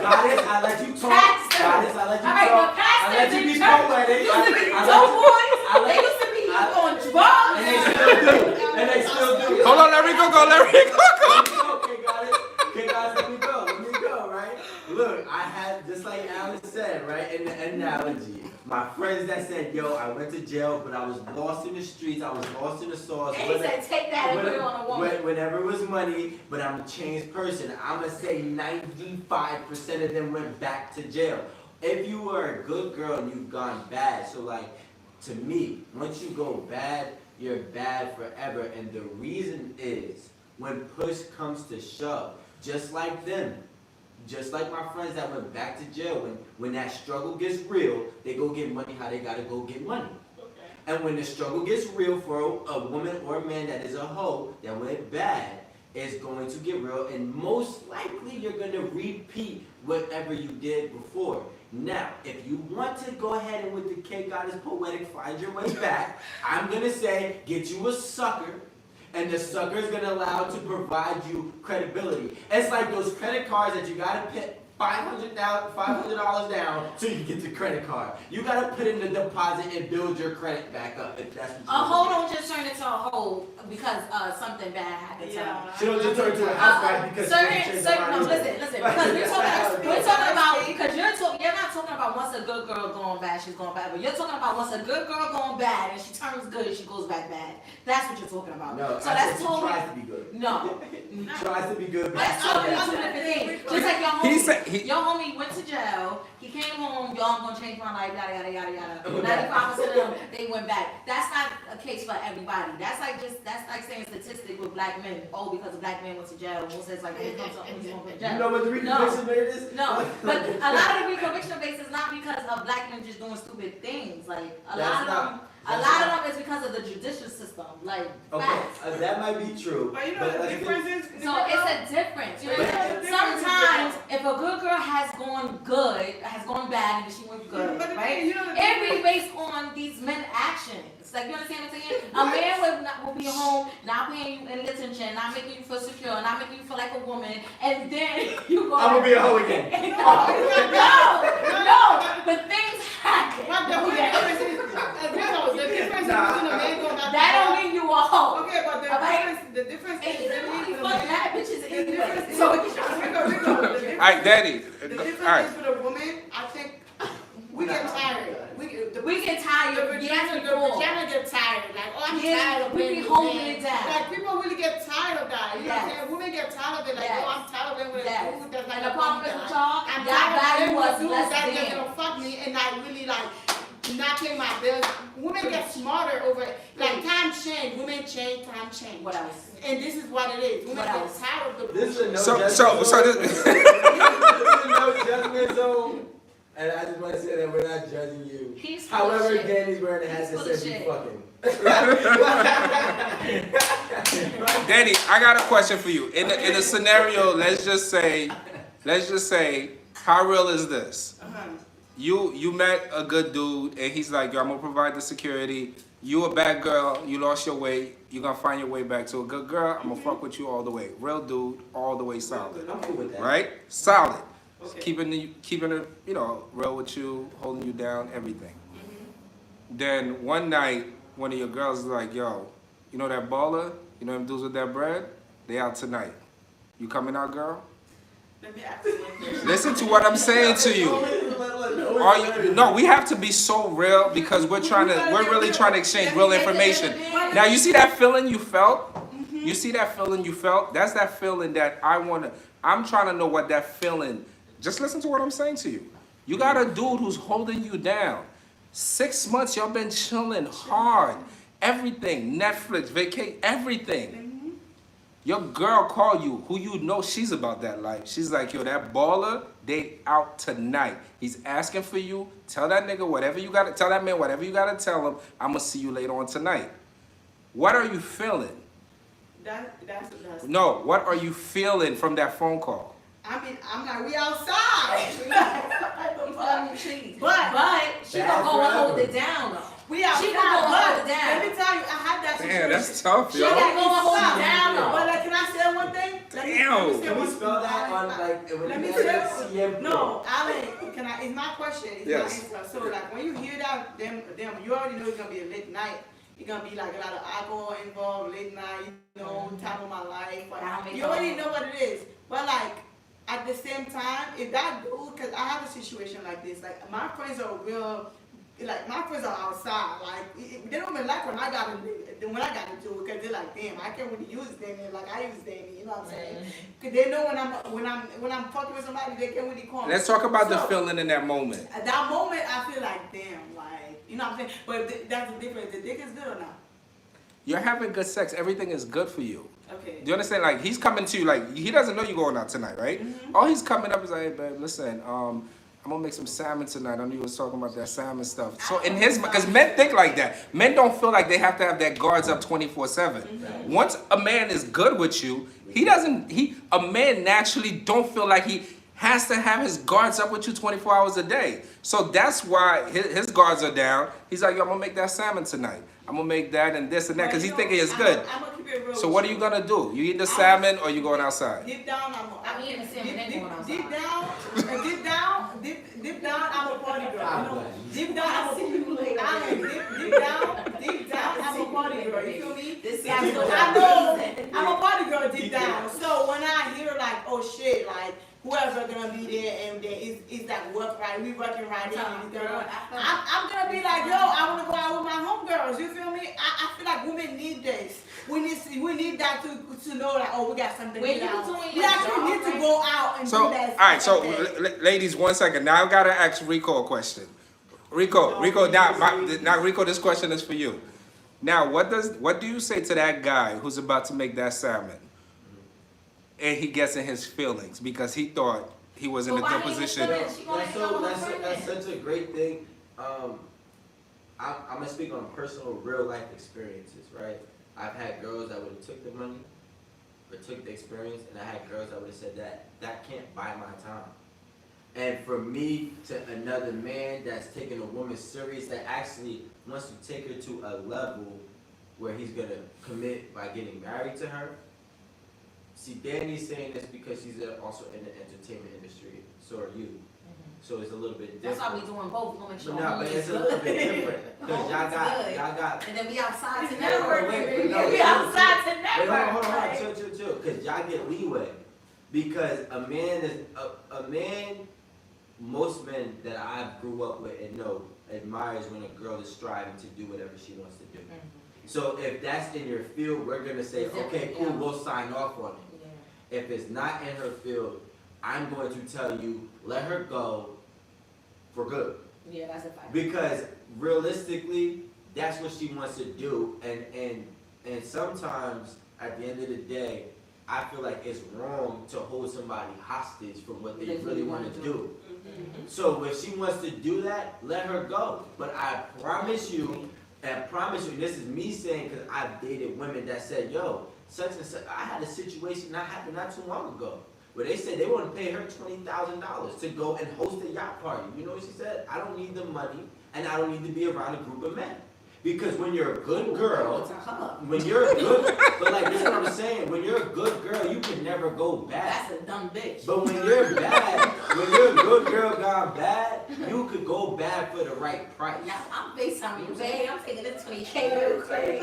Goddess, I let you talk. Goddess, I let you
all right,
talk.
but pastors
I let you
in
be
church
poetic.
used to be
I
dope
let-
boys.
I let-
They used to be on
And
drugs.
they still do. And they still do.
Hold on, let me go.
Okay, got it. Okay, guys, let me go, right? Look, I had, just like Alan said, right, in the analogy, my friends that said, yo, I went to jail, but I was lost in the streets, I was lost in the stores.
And he said, take that and put it on a woman.
Whenever it was money, but I'm a changed person. I'm going to say 95% of them went back to jail. If you were a good girl and you've gone bad, so like, to me, once you go bad, you're bad forever. And the reason is, when push comes to shove, just like them, just like my friends that went back to jail, when that struggle gets real, they go get money how they gotta go get money.
Okay.
And when the struggle gets real for a woman or a man that is a hoe that went bad, it's going to get real, and most likely you're gonna repeat whatever you did before. Now, if you want to go ahead and with the K Goddess poetic find your way back, I'm gonna say get you a sucker. And the sucker is going to allow to provide you credibility. It's like those credit cards that you got to put $500 down so you get the credit card. You got to put in the deposit and build your credit back up if that's what you
A hoe don't just turn into a hoe because something bad happened to her.
She don't just turn into a housewife because
Certain, no, listen, because we're talking about, because you're not not talking about once a good girl going bad, she's going bad. But you're talking about once a good girl going bad and she turns good, she goes back bad. That's what you're talking about.
No,
so
I
that's
said
totally.
she tries to be good.
No.
He tries to be good.
That's totally two different things. Just like your homie went to jail, he came home, y'all, I'm gonna change my life, yada yada yada yada. 95% of them, they went back. That's not a case for everybody. That's like saying statistic with black men. Oh, because black men went to jail, who says like when he comes up, he's going to jail.
You know what the reconviction rate is?
No, but a lot of the reconviction rates is not because of black men just doing stupid things. Like a lot of them is because of the judicial system. Like facts.
That might be true.
But you know the difference is.
So it's a difference. You know, sometimes if a good girl has gone bad, and then she went good, right? It be based on these men actions. Like, you understand what I'm saying? A man will be home, not paying you any attention, not making you feel secure, not making you feel like a woman, and then you go.
I'm gonna be a hoe again.
No, but things happen.
The difference between a man going back.
That don't mean you a hoe.
Okay, but the difference is
fuck that bitches anyway.
So
All right, Daddy.
the difference
All right.
is with a woman, I think we get tired.
We get tired.
The vagina get tired. Like, oh, I'm tired of
we
being
be holding it down.
Like, people really get tired of that. You know what I'm saying? Women get tired of it. Like, oh, I'm tired of it with a dude that's like
and the problem is with y'all,
I'm
y'all
tired
value
of
us
dudes
less
that
than.
gonna fuck me and like really like not pay my bills. Women get smarter over it. Like, time change. Women change, time change.
What else?
And this is what it is. Women
What
get
else?
tired of the
This is a no
So
judgment
so
zone.
this.
This is a no judgment zone. And I just want to say that we're not judging you.
He's full of
However,
shit.
Danny's wearing a hat
He's
that
full of
says you
shit.
fucking.
Danny, I got a question for you. In a scenario, let's just say, how real is this? You met a good dude, and he's like, yo, I'm gonna provide the security. You a bad girl, you lost your way, you're gonna find your way back to a good girl. I'm gonna fuck with you all the way. Real dude, all the way solid.
I'm cool with that.
Right? Solid.
Okay.
Keeping it, you know, real with you, holding you down, everything. Then one night, one of your girls is like, yo, you know that baller? You know them dudes with that bread? They out tonight. You coming out, girl?
Let me ask you one question.
Listen to what I'm saying to you. No, we have to be so real because we're really trying to exchange real information. Now, you see that feeling you felt? You see that feeling you felt? That's that feeling that I'm trying to know what that feeling. Just listen to what I'm saying to you. You got a dude who's holding you down. 6 months, y'all been chilling hard. Everything, Netflix, vacation, everything. Your girl call you, who you know she's about that life. She's like, yo, that baller, they out tonight. He's asking for you. Tell that nigga whatever you gotta, tell that man whatever you gotta tell him. I'm gonna see you later on tonight. What are you feeling?
That's
No, what are you feeling from that phone call?
I mean, I'm like, we outside.
But she gonna go and hold it down though.
We outside.
She gonna go and hold it
Let
down.
me tell you, I had that situation.
Damn, that's tough,
She
yo.
gotta go and hold it down though.
But like, can I say one thing?
Damn.
Can we spell that on like
Let me
when
say
CM?
no, Alan. Can I? It's my question. It's
Yes.
my answer. So like, when you hear that, them, you already know it's gonna be a late night. It's gonna be like a lot of alcohol involved, late night. You know, time of my life. But you already know what it is. But like, at the same time, if that dude, because I have a situation like this. Like, my friends are real. Like, my friends are outside. Like, they don't even like when I gotta do it, because they're like, damn, I can't really use Damien like I use Damien. You know what I'm saying? Because they know when I'm fucking with somebody, they can't really call me.
Let's talk about the
So,
feeling in that moment.
at that moment, I feel like, damn, like, you know what I'm saying? But that's the difference. The dick is good or not?
You're having good sex. Everything is good for you.
Okay.
Do you understand? Like, he's coming to you, like, he doesn't know you're going out tonight, right? All he's coming up is like, hey, babe, listen, I'm gonna make some salmon tonight. I knew you was talking about that salmon stuff. So in his, because men think like that. Men don't feel like they have to have their guards up 24/7. Once a man is good with you, a man naturally don't feel like he has to have his guards up with you 24 hours a day. So that's why his guards are down. He's like, yo, I'm gonna make that salmon tonight. I'm gonna make that and this and that, because he's thinking it's good.
I'm gonna keep it real.
So what are you gonna do? You eat the salmon or you going outside?
Deep down,
I'm eating salmon and going outside.
Deep down, I'm a party girl. You know, deep down, I'm a party girl. You feel me? I know I'm a party girl deep down. So when I hear like, oh shit, like whoever gonna be there, and there is that work right, we working right there. And
Girl, I feel
I'm gonna be like, yo, I wanna go out with my homegirls. You feel me? I feel like women need this. We need that to know like, oh, we got something.
When
to
you
do.
doing
We
your
actually
job,
need to
right?
go out and
So,
do that.
all right, so
stuff.
ladies, 1 second. Now I gotta ask Rico a question. Rico, now Rico, this question is for you. Now, what do you say to that guy who's about to make that salmon, and he gets in his feelings because he thought he was in a good position?
That's such a great thing. I'm gonna speak on personal, real life experiences, right? I've had girls that would have took the money or took the experience, and I had girls that would have said that can't buy my time. And for me, to another man that's taking a woman serious, that actually wants to take her to a level where he's gonna commit by getting married to her. See, Danny's saying this because she's also in the entertainment industry. So are you. So it's a little bit different.
That's why we doing both. We gonna make sure.
No, but it's a little bit different because y'all got.
And then we outside to
Wait,
network.
no,
We outside to
Wait,
network.
hold on, chill. Because y'all get leeway. Because a man, most men that I grew up with and know admires when a girl is striving to do whatever she wants to do. So if that's in your field, we're gonna say, okay, cool, we'll sign off on it.
Yeah.
If it's not in her field, I'm going to tell you, let her go for good.
Yeah, that's a fact.
Because realistically, that's what she wants to do, and sometimes at the end of the day, I feel like it's wrong to hold somebody hostage from what they really want to do. So if she wants to do that, let her go. But I promise you, and this is me saying because I've dated women that said, yo, such and such, I had a situation that happened not too long ago where they said they want to pay her $20,000 to go and host a yacht party. You know what she said? I don't need the money, and I don't need to be around a group of men. Because when you're a good girl, when you're a good, but like this is what I'm saying, when you're a good girl, you can never go bad.
That's a dumb bitch.
But when you're bad, when you're a good girl gone bad, you could go bad for the right price.
Now, I'm FaceTiming you, babe. I'm taking this 20K real quick.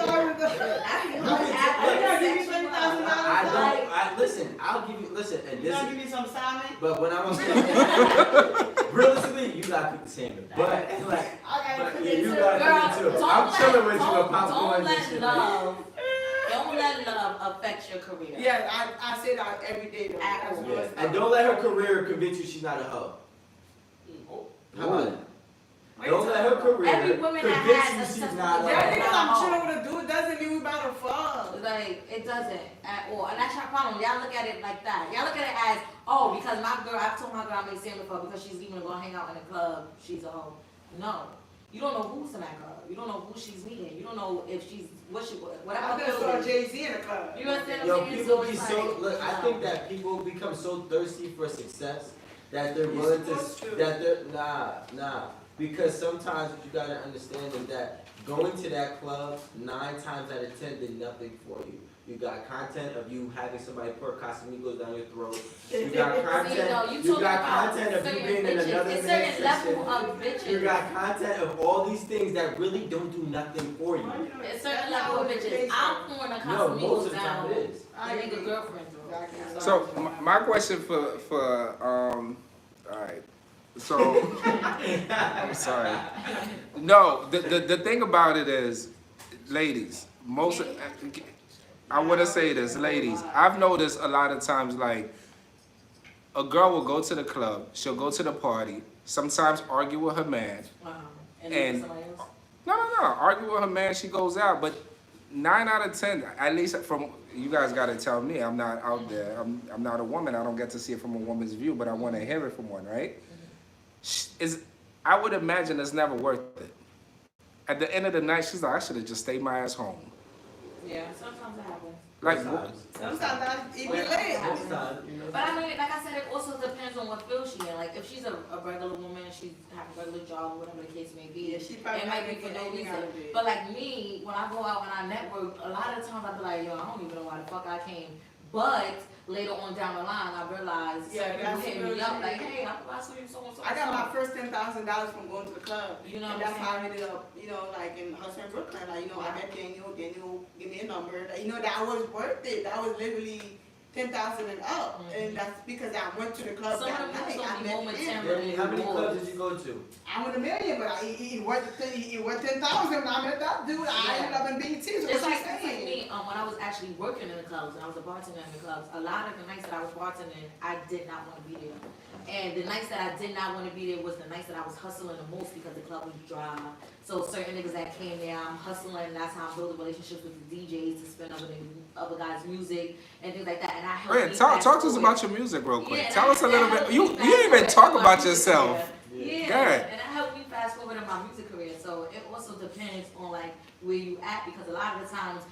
Listen, I'll give you, and
You
this
gonna give me some salmon?
but when I'm saying, realistically, you gotta cook the salmon. But, like,
I gotta cook
yeah,
it
you
too.
gotta cook it too. I'm chilling with you with popcorn and shit.
Don't let love affect your career.
Yeah, I say that every day. Though.
At
That's
all.
real
Yeah.
stuff.
And don't let her career convince you she's not a hoe. How about that? Don't let her career
Every woman that
convince
has
you
a
she's
successful
not a
career-
Yeah,
hoe.
because I'm chilling with a dude doesn't mean we about to fuck.
Like, it doesn't at all. And that's your problem. Y'all look at it like that. Y'all look at it as, oh, because my girl, I told my girl I made salmon for her because she's even going to hang out in the club, she's a hoe. No. You don't know who's in that girl. You don't know who she's meeting. You don't know if she's, whatever.
I just saw Jay-Z in the club.
You understand
Yo,
what I'm saying?
people be
it's
so,
like,
look, I
no.
think that people become so thirsty for success that they're
You're
willing to,
supposed to.
that they're, nah. Because sometimes what you gotta understand is that going to that club, 9 times out of 10 did nothing for you. You got content of you having somebody pour Casamigos down your throat. You got content, you got content of you being in another
It's
man's
certain level
section.
of bitches.
You got content of all these things that really don't do nothing for you.
It's certain level of bitches. I'm pouring a
No, most
Casamigos
of the time
down.
it is.
I think a girlfriend throat.
So my question for all right. So I'm sorry. No, the thing about it is, ladies, I want to say this, ladies. I've noticed a lot of times, like, a girl will go to the club, she'll go to the party, sometimes argue with her man.
Wow.
And-
And somebody else?
No, argue with her man, she goes out. But 9 out of 10, at least from, you guys got to tell me, I'm not out there. I'm not a woman. I don't get to see it from a woman's view, but I want to hear it from one, right? I would imagine it's never worth it. At the end of the night, she's like, I should have just stayed my ass home.
Yeah, sometimes it happens.
Like,
Sometimes I even
Well,
late.
Most times, you know.
But I mean, like I said, it also depends on what field she in. Like, if she's a regular woman, she has a regular job, whatever the case may be,
Yeah, she probably
it might be for no
anything
reason.
out of it.
But like me, when I go out and I network, a lot of times I be like, yo, I don't even know why the fuck I came. But later on down the line, I realized
Yeah,
certain
that's
people hit
real
me up
shit.
like, hey, I saw you so and so.
I got my first $10,000 from going to the club.
You know
And
what I'm
that's how I
saying?
ended up, like in Hudson, Brooklyn. Like, I met Daniel give me a number. Like, that was worth it. That was literally 10,000 and up, and that's because I went to the club
Some of
that
them
night.
don't
I
be
met him.
momentarily.
How many clubs did you go to?
I went a million, but he worth 10,000 when I met that dude. I ended up in BET. So
It's
what
like,
you
it's like
saying?
me, when I was actually working in the clubs, and I was a bartender in the clubs, a lot of the nights that I was bartending, I did not want to be there. And the nights that I did not want to be there was the nights that I was hustling the most because the club was dry. So certain niggas that came there, I'm hustling, and that's how I'm building relationships with the DJs to spin other guys' music and things like that. And I help
Wait, talk to us about your music real quick.
Yeah,
Tell us a little bit. You
fast
didn't even
forward
talk
in my
about
music
yourself.
career. Yeah,
Go ahead.
and it helped me fast forward in my music career. So it also depends on like where you at, because a lot of the times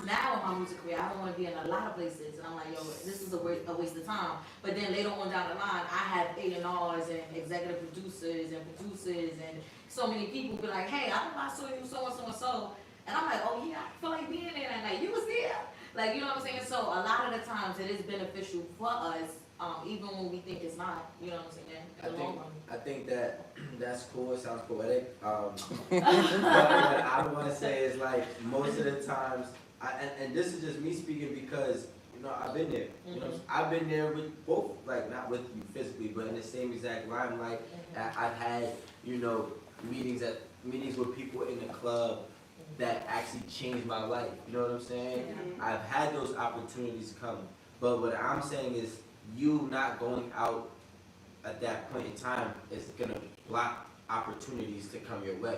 now in my music career, I don't want to be in a lot of places, and I'm like, yo, this is a waste of time. But then later on down the line, I have A&Rs and executive producers and so many people be like, hey, I saw you so and so and so, and I'm like, oh yeah, I feel like being there that night. You was there, like, you know what I'm saying? So a lot of the times it is beneficial for us, even when we think it's not. You know what I'm saying? In the long run.
I think that's cool. It sounds poetic. But what I want to say is like most of the times, and this is just me speaking because you know I've been there. You know, I've been there with both, like not with you physically, but in the same exact limelight. I've had meetings with people in the club that actually changed my life. You know what I'm saying?
Yeah.
I've had those opportunities come, but what I'm saying is you not going out at that point in time is gonna block opportunities to come your way.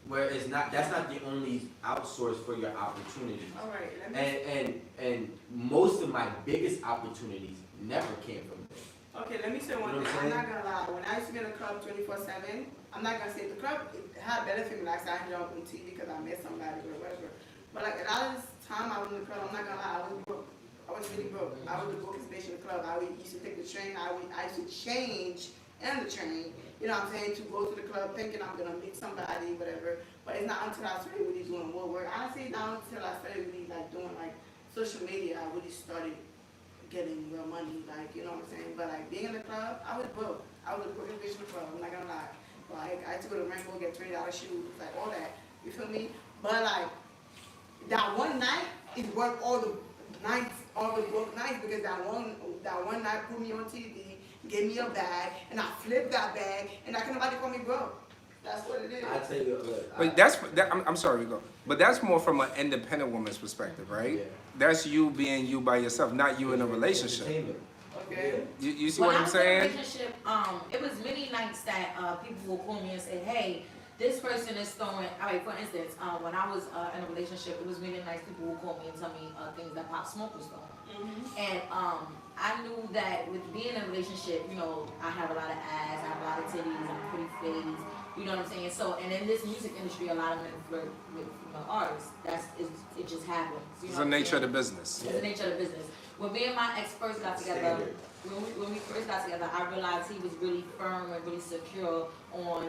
Where that's not the only outsource for your opportunities.
All right, let me.
And most of my biggest opportunities never came from there.
Okay, let me say one
You know
thing.
what
I'm
I'm
not gonna lie. When I used to be in the club 24/7, I'm not gonna say the club had benefit me. Like I ended up on TV because I met somebody or whatever. But like a lot of this time I was in the club, I'm not gonna lie, I was broke. I was really broke. I was the brokest bitch in the club. I used to take the train. I used to change in the train. You know what I'm saying? To go to the club thinking I'm gonna meet somebody, whatever. But it's not until I started really doing more work. Honestly, not until I started really like doing like social media, I really started getting real money. Like, you know what I'm saying? But like being in the club, I was broke. I was the brokest bitch in the club. I'm not gonna lie. Like I used to go to Rainbow, get $20 shoes, like all that. You feel me? But like that one night is worth all the nights, all the broke nights, because that one night put me on TV, gave me a bag, and I flipped that bag, and I can nobody call me broke. That's what it is.
I tell you, look.
But I'm sorry, Rico. But that's more from an independent woman's perspective, right?
Yeah.
That's you being you by yourself, not you in a relationship.
Entertainment.
Okay.
You see
When
what
I
I'm
was in a
saying?
relationship, it was many nights that people would call me and say, hey, this person is throwing, for instance, when I was in a relationship, it was many nights people would call me and tell me things that Pop Smoke was throwing. And I knew that with being in a relationship, you know, I have a lot of ass, I have a lot of titties, I'm pretty face, you know what I'm saying? So, and in this music industry, a lot of men flirt with female artists. It just happens. You
It's
know
the
what I'm
nature of
saying?
the business.
It's the nature of the business. When me and my ex first got together,
Standard.
when we first got together, I realized he was really firm and really secure on,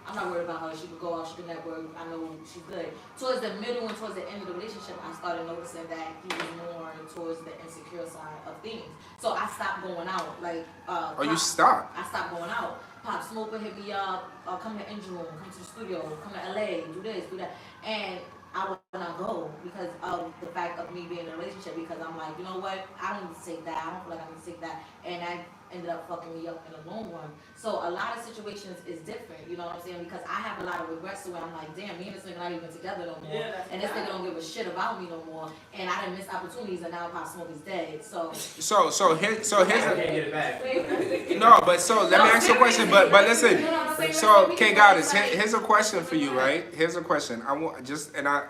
I'm not worried about her, she could go out, she could network, I know she's good. Towards the middle and towards the end of the relationship, I started noticing that he was more towards the insecure side of things. So I stopped going out, like,
Oh, you stop.
I stopped going out. Pop Smoke would hit me up, come to Engine Room, come to the studio, come to LA, do this, do that. And I would not go because of the fact of me being in a relationship, because I'm like, you know what, I don't need to take that, I don't feel like I need to take that, and that ended up fucking me up in the long run. So a lot of situations is different, you know what I'm saying, because I have a lot of regrets where I'm like, damn, me and this nigga not even together no more, and this nigga don't give a shit about me no more, and I done missed opportunities, and now Pop Smoke is dead, so.
Here's
I can't get it back.
no, but so let me ask you a question. But listen,
You know what I'm saying?
so
People
Goddess,
like-
here's a question for you, right? Here's a question. I want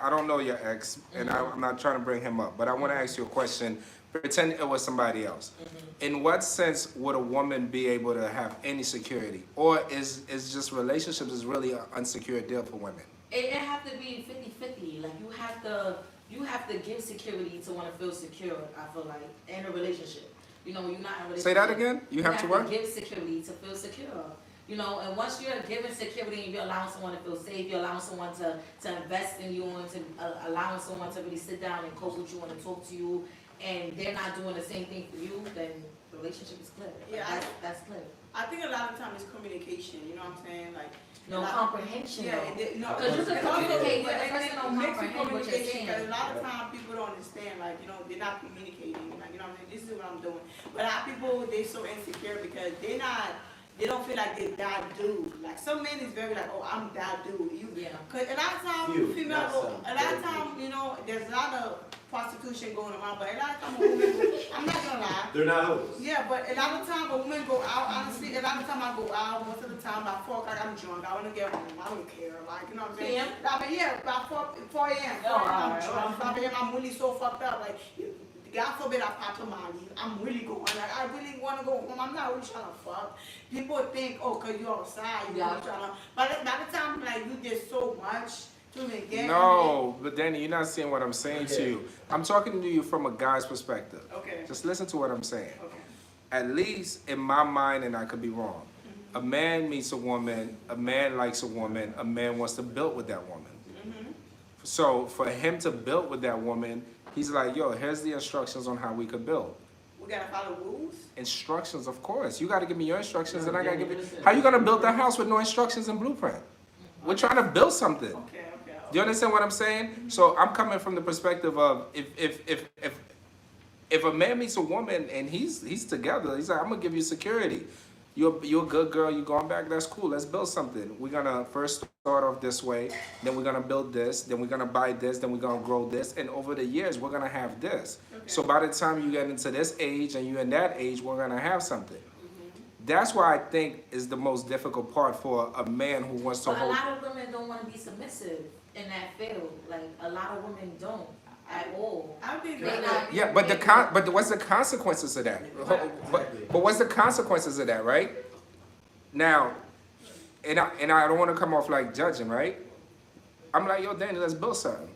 I don't know your ex, and I'm not trying to bring him up, but I want to ask you a question. Pretend it was somebody else. In what sense would a woman be able to have any security, or is just relationships is really an unsecure deal for women?
It have to be 50-50. Like you have to give security to want to feel secure. I feel like in a relationship. You know, when you're not in a relationship.
Say that again. You have to what?
give security to feel secure. You know, and once you're giving security and you're allowing someone to feel safe, you're allowing someone to invest in you and to allowing someone to really sit down and cope with you and to talk to you, and they're not doing the same thing for you, then the relationship is clear.
Yeah,
That's clear.
I think a lot of times it's communication, you know what I'm saying? Like,
No comprehension.
yeah,
though.
no,
Because you can
and also-
communicate, but the
and
person
it
don't
mixed with
comprehend what you're
communication, 'cause
saying.
a lot of times people don't understand, like, you know, they're not communicating, like, you know what I'm saying, this is what I'm doing. But a lot of people, they so insecure because they don't feel like they're that dude. Like, some men is very like, oh, I'm that dude.
Yeah.
Cause a lot of times,
Few,
female,
not some.
a lot of times, you know, there's a lot of prostitution going around, but a lot of times a woman go, I'm not gonna lie.
They're not hoes.
Yeah, but a lot of time a woman go out, honestly, a lot of time I go out, most of the time by 4 o'clock I'm drunk, I wanna get home, I don't care, like, you know what I'm saying?
PM?
I mean, yeah, by 4 a.m.,
Oh,
I'm
alright,
drunk, 5 a.m., I'm really so fucked up, like, God forbid I pop a Molly, I'm really going, like, I really wanna go home, I'm not really trying to fuck. People think, oh, cause you're outside, you're
Yeah.
trying to, by the time, like, you did so much to even get
No, but Danny, you're not seeing what I'm saying to you. I'm talking to you from a guy's perspective.
Okay,
Just listen to what I'm saying.
okay.
At least in my mind, and I could be wrong, a man meets a woman, a man likes a woman, a man wants to build with that woman.
Mm-hmm.
So for him to build with that woman, he's like, yo, here's the instructions on how we could build.
We gotta follow rules.
Instructions, of course. You gotta give me your instructions and I gotta
Yeah,
give you.
listen.
How you gonna build the house with no instructions and blueprint? We're trying to build something.
Okay, okay.
Do you understand what I'm saying? So I'm coming from the perspective of if a man meets a woman and he's together, he's like, I'm gonna give you security. You're a good girl, you're going back, that's cool, let's build something. We're gonna first start off this way, then we're gonna build this, then we're gonna buy this, then we're gonna grow this, and over the years we're gonna have this.
Okay.
So by the time you get into this age and you're in that age, we're gonna have something. That's why I think is the most difficult part for a man who wants to
But a
hold.
lot of women don't want to be submissive in that field. Like, a lot of women don't at all.
I think
They
that,
not-
Yeah, but what's the consequences of that? But what's the consequences of that, right? Now, and I don't want to come off like judging, right? I'm like, yo, Danny, let's build something.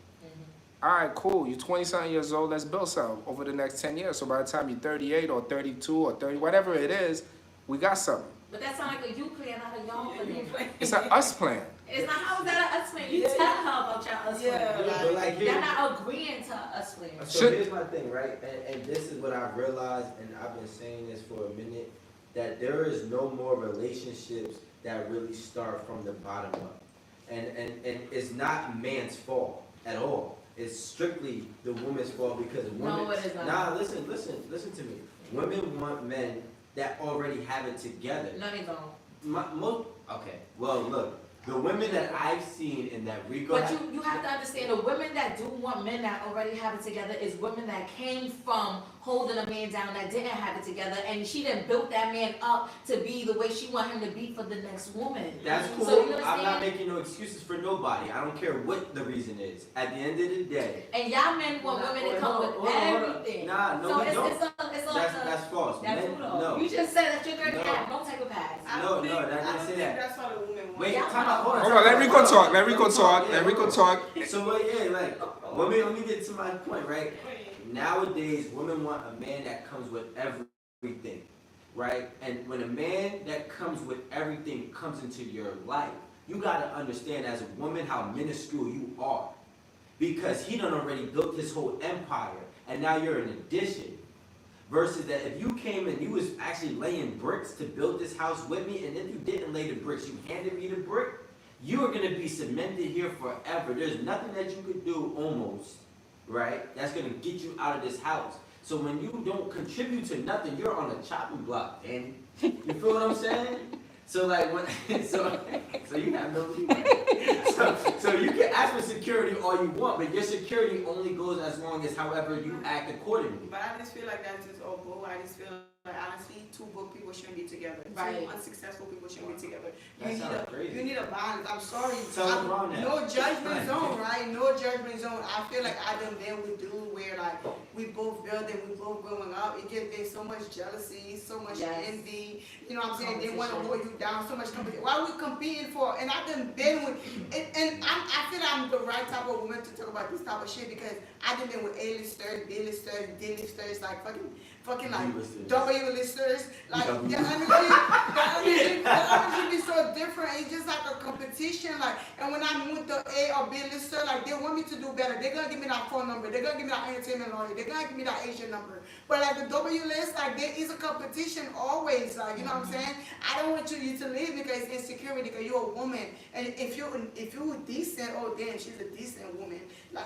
All right, cool. You're 20-something years old. Let's build something over the next 10 years. So by the time you're 38 or 32 or 30, whatever it is, we got something.
But that sounds like a you plan, not a y'all plan.
It's an us plan.
It's not, how is that an us plan? You
Yeah.
tell her about your us
Yeah.
plan.
But like
They're
here,
not agreeing to us plan.
so
Should-
here's my thing, right? And this is what I've realized, and I've been saying this for a minute, that there is no more relationships that really start from the bottom up. And it's not man's fault at all. It's strictly the woman's fault because women.
No, it is not.
Nah, listen to me. Women want men that already have it together.
No, they don't.
Okay, well, look, the women that I've seen in that Rico.
But you have to understand, the women that do want men that already have it together is women that came from holding a man down that didn't have it together, and she done built that man up to be the way she want him to be for the next woman.
That's cool.
So you
I'm not
understand?
making no excuses for nobody. I don't care what the reason is. At the end of the day,
And y'all men want women to come with everything.
nah, no,
So
we don't.
it's a
That's false.
That's
Men,
true though.
no.
You just said that you're gonna
No.
have no type of pass.
I
No,
don't
no,
think,
that didn't
I don't
say
think
that.
that's what a woman wants.
Wait,
Yeah.
time out. Hold on.
Hold on, let Rico talk. Let Rico talk.
Yeah,
Let Rico talk.
So yeah, like, let me get to my point, right? Nowadays, women want a man that comes with everything, right? And when a man that comes with everything comes into your life, you gotta understand as a woman how minuscule you are. Because he done already built his whole empire, and now you're an addition. Versus that if you came and you was actually laying bricks to build this house with me, and if you didn't lay the bricks, you handed me the brick, you are gonna be cemented here forever. There's nothing that you could do almost, right? That's gonna get you out of this house. So when you don't contribute to nothing, you're on a chopping block, Danny. You feel what I'm saying? So like when so you have no leeway. So you can ask for security all you want, but your security only goes as long as however you act accordingly.
But I just feel like that's just all bull. I just feel like honestly, two broke people shouldn't be together.
Right.
Two unsuccessful people shouldn't be together.
That sounds crazy.
You need a balance. I'm sorry.
Tell them wrong now.
No judgment zone, right? No judgment zone. I feel like I done been with dude where like we both building, we both growing up. It gives there's so much jealousy, so much
Yes.
envy. You know what I'm saying? They want to
Competition.
hold you down. So much competition. Why are we competing for? And I done been with, and I feel like I'm the right type of woman to talk about this type of shit because I did it with A-listers, B-listers, D-listers, like fucking like
D-listers.
W-listers. Like
W.
the energy be so different. It's just like a competition. Like, and when I'm with the A or B lister, like they want me to do better. They're gonna give me that phone number. They're gonna give me that entertainment lawyer. They're gonna give me that Asian number. But like the W list, like there is a competition always. Like, you know what I'm saying? I don't want you to leave because it's insecurity, because you're a woman. And if you're decent, oh damn, she's a decent woman. Like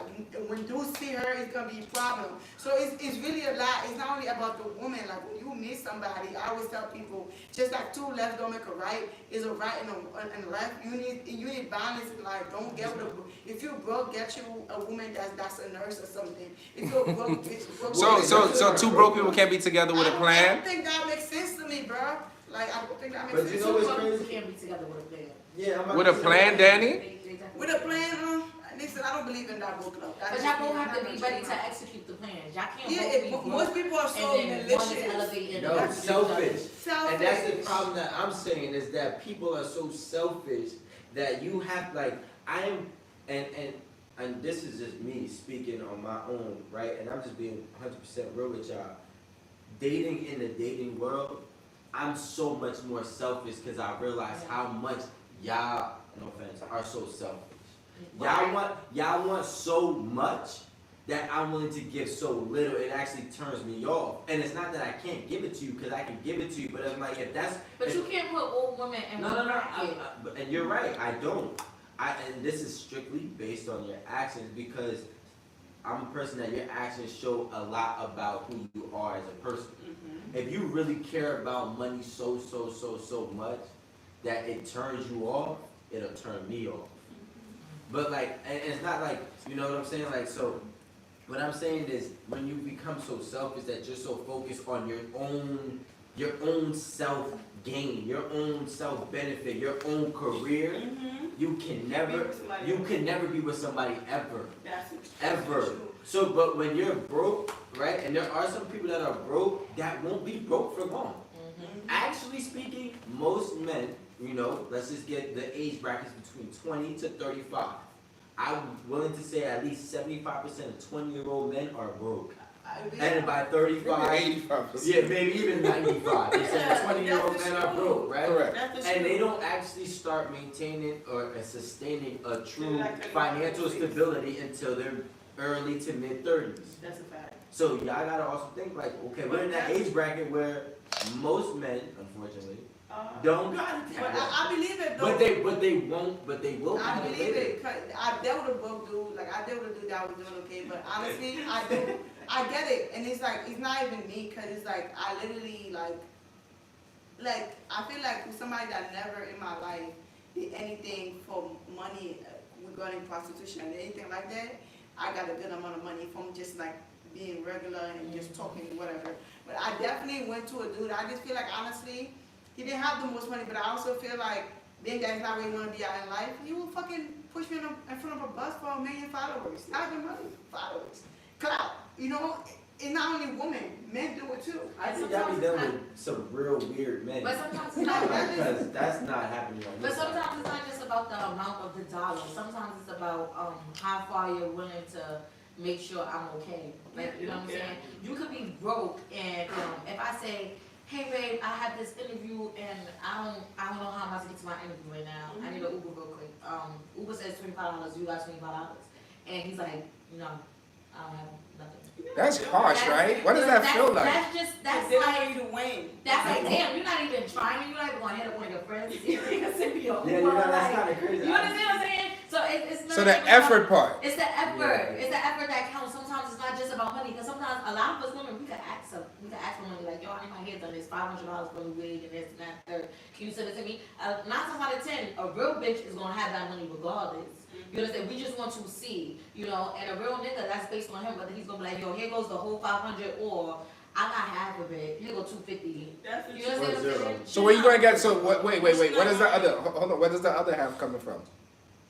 when dudes see her, it's gonna be a problem. So it's really a lot. It's not only about the woman. Like when you meet somebody, I always tell people, just like two left don't make a right. Is a right and a left. You need balance. Like don't get with a. If you broke, get you a woman that's a nurse or something. If you're broke,
So two broke people can't be together with a
I
plan?
don't think that makes sense to me, bro. Like I don't think that makes
But
sense.
you know what's
Two
crazy?
brothers can't be together with a plan.
Yeah, I'm
With a plan, Danny?
With a plan, listen, I don't believe in that book club.
But y'all both have to be ready to execute the plan. Y'all can't
Yeah,
both be
most people are so
and then one is
malicious.
elevating
No,
the
selfish.
Selfish.
And that's the problem that I'm saying is that people are so selfish that you have and this is just me speaking on my own, right? And I'm just being 100% real with y'all. Dating in the dating world, I'm so much more selfish because I realize how much y'all, no offense, are so selfish. Y'all want so much that I'm willing to give so little. It actually turns me off. And it's not that I can't give it to you, because I can give it to you. But I'm like,
But you can't put old women in one bracket.
And you're right. I don't. And this is strictly based on your actions, because I'm a person that your actions show a lot about who you are as a person.
Mm-hmm.
If you really care about money so much that it turns you off, it'll turn me off. But like, and it's not like, you know what I'm saying? Like, so what I'm saying is when you become so selfish that you're so focused on your own self gain, your own self benefit, your own career, you can never be with somebody ever. Ever. So, but when you're broke, right, and there are some people that are broke that won't be broke for long. Actually speaking, most men, you know, let's just get the age brackets between 20 to 35. I'm willing to say at least 75% of 20-year-old men are broke. And by 35,
85%.
yeah, maybe even 95. They say 20-year-old men are broke, right?
Correct.
And they don't actually start maintaining or sustaining a true financial stability until their early to mid 30s.
That's a fact.
So y'all gotta also think like, okay, we're in that age bracket where most men, unfortunately, don't got it.
But I believe it though.
But they will.
I
have it
believe
later.
it. 'Cause I dealt with a broke dude. Like I dealt with a dude that was doing okay. But honestly, I get it. And it's like, it's not even me. Cause it's like, I literally like, I feel like with somebody that never in my life did anything for money regarding prostitution and anything like that, I got a good amount of money from just like being regular and just talking, whatever. But I definitely went to a dude. I just feel like, honestly, he didn't have the most money, but I also feel like being that he's not where you want to be out in life, he will fucking push me in front of a bus for 1 million followers. Not even money, followers. Clout. You know, it's not only women, men do it too.
I think y'all be dealing with some real weird men.
But sometimes it's not.
Because that's not happening on
But
this side.
sometimes it's not just about the amount of the dollar. Sometimes it's about how far you're willing to make sure I'm okay. Like, you know what I'm saying? You could be broke, and if I say, hey babe, I have this interview and I don't know how I'm about to get to my interview right now. I need an Uber real quick. Uber says $25, you got $25. And he's like, no, I don't have nothing.
That's harsh, right? What does that feel like?
That's
They don't
like,
want you to win.
that's like, damn, you're not even trying. You're not even going to hit up one of your friends. You're going to send me your Uber.
Yeah, you know, that's
like,
kind of crazy.
you understand what I'm saying? So it's not
So the
even
effort
about,
part.
it's the effort.
Yeah.
It's the effort that counts. Sometimes it's not just about money. Because sometimes a lot of us women, we can ask for money. Like, yo, I need my hair done. It's $500 for the wig and this and that. Third. Can you send it to me? 9 times out of 10, a real bitch is going to have that money regardless. You understand? We just want to see, you know, and a real nigga, that's based on him, whether he's gonna be like, yo, here goes the whole 500, or I got half of it, here go 250.
That's
You understand what I'm saying?
So where you gonna get? So what? Wait. What is the other? Hold on. Where does the other half coming from?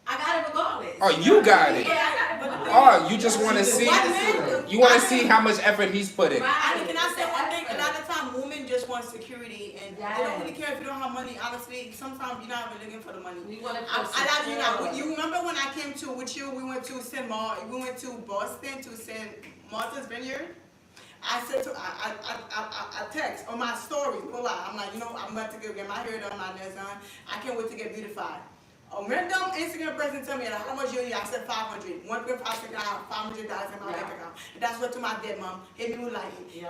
I got it regardless.
Oh, you got it.
Yeah, I got it.
Oh, you just want to see.
White men-
You want to see how much effort he's putting.
Right.
Can I say one thing? A lot of time women just want want security, and
Yes.
they don't really care if you don't have money. Honestly, sometimes you're not even looking for the money.
We want to
You remember when I came to with you? We went to we went to Boston to St. Martha's Vineyard. I said to I text on my story, no lie. I'm like, I'm about to go get my hair done, my nails done. I can't wait to get beautified. A random Instagram person tell me how much you need. I said 500. One good $500 in my bank account. And that's what to my dead mom. Hit me with like,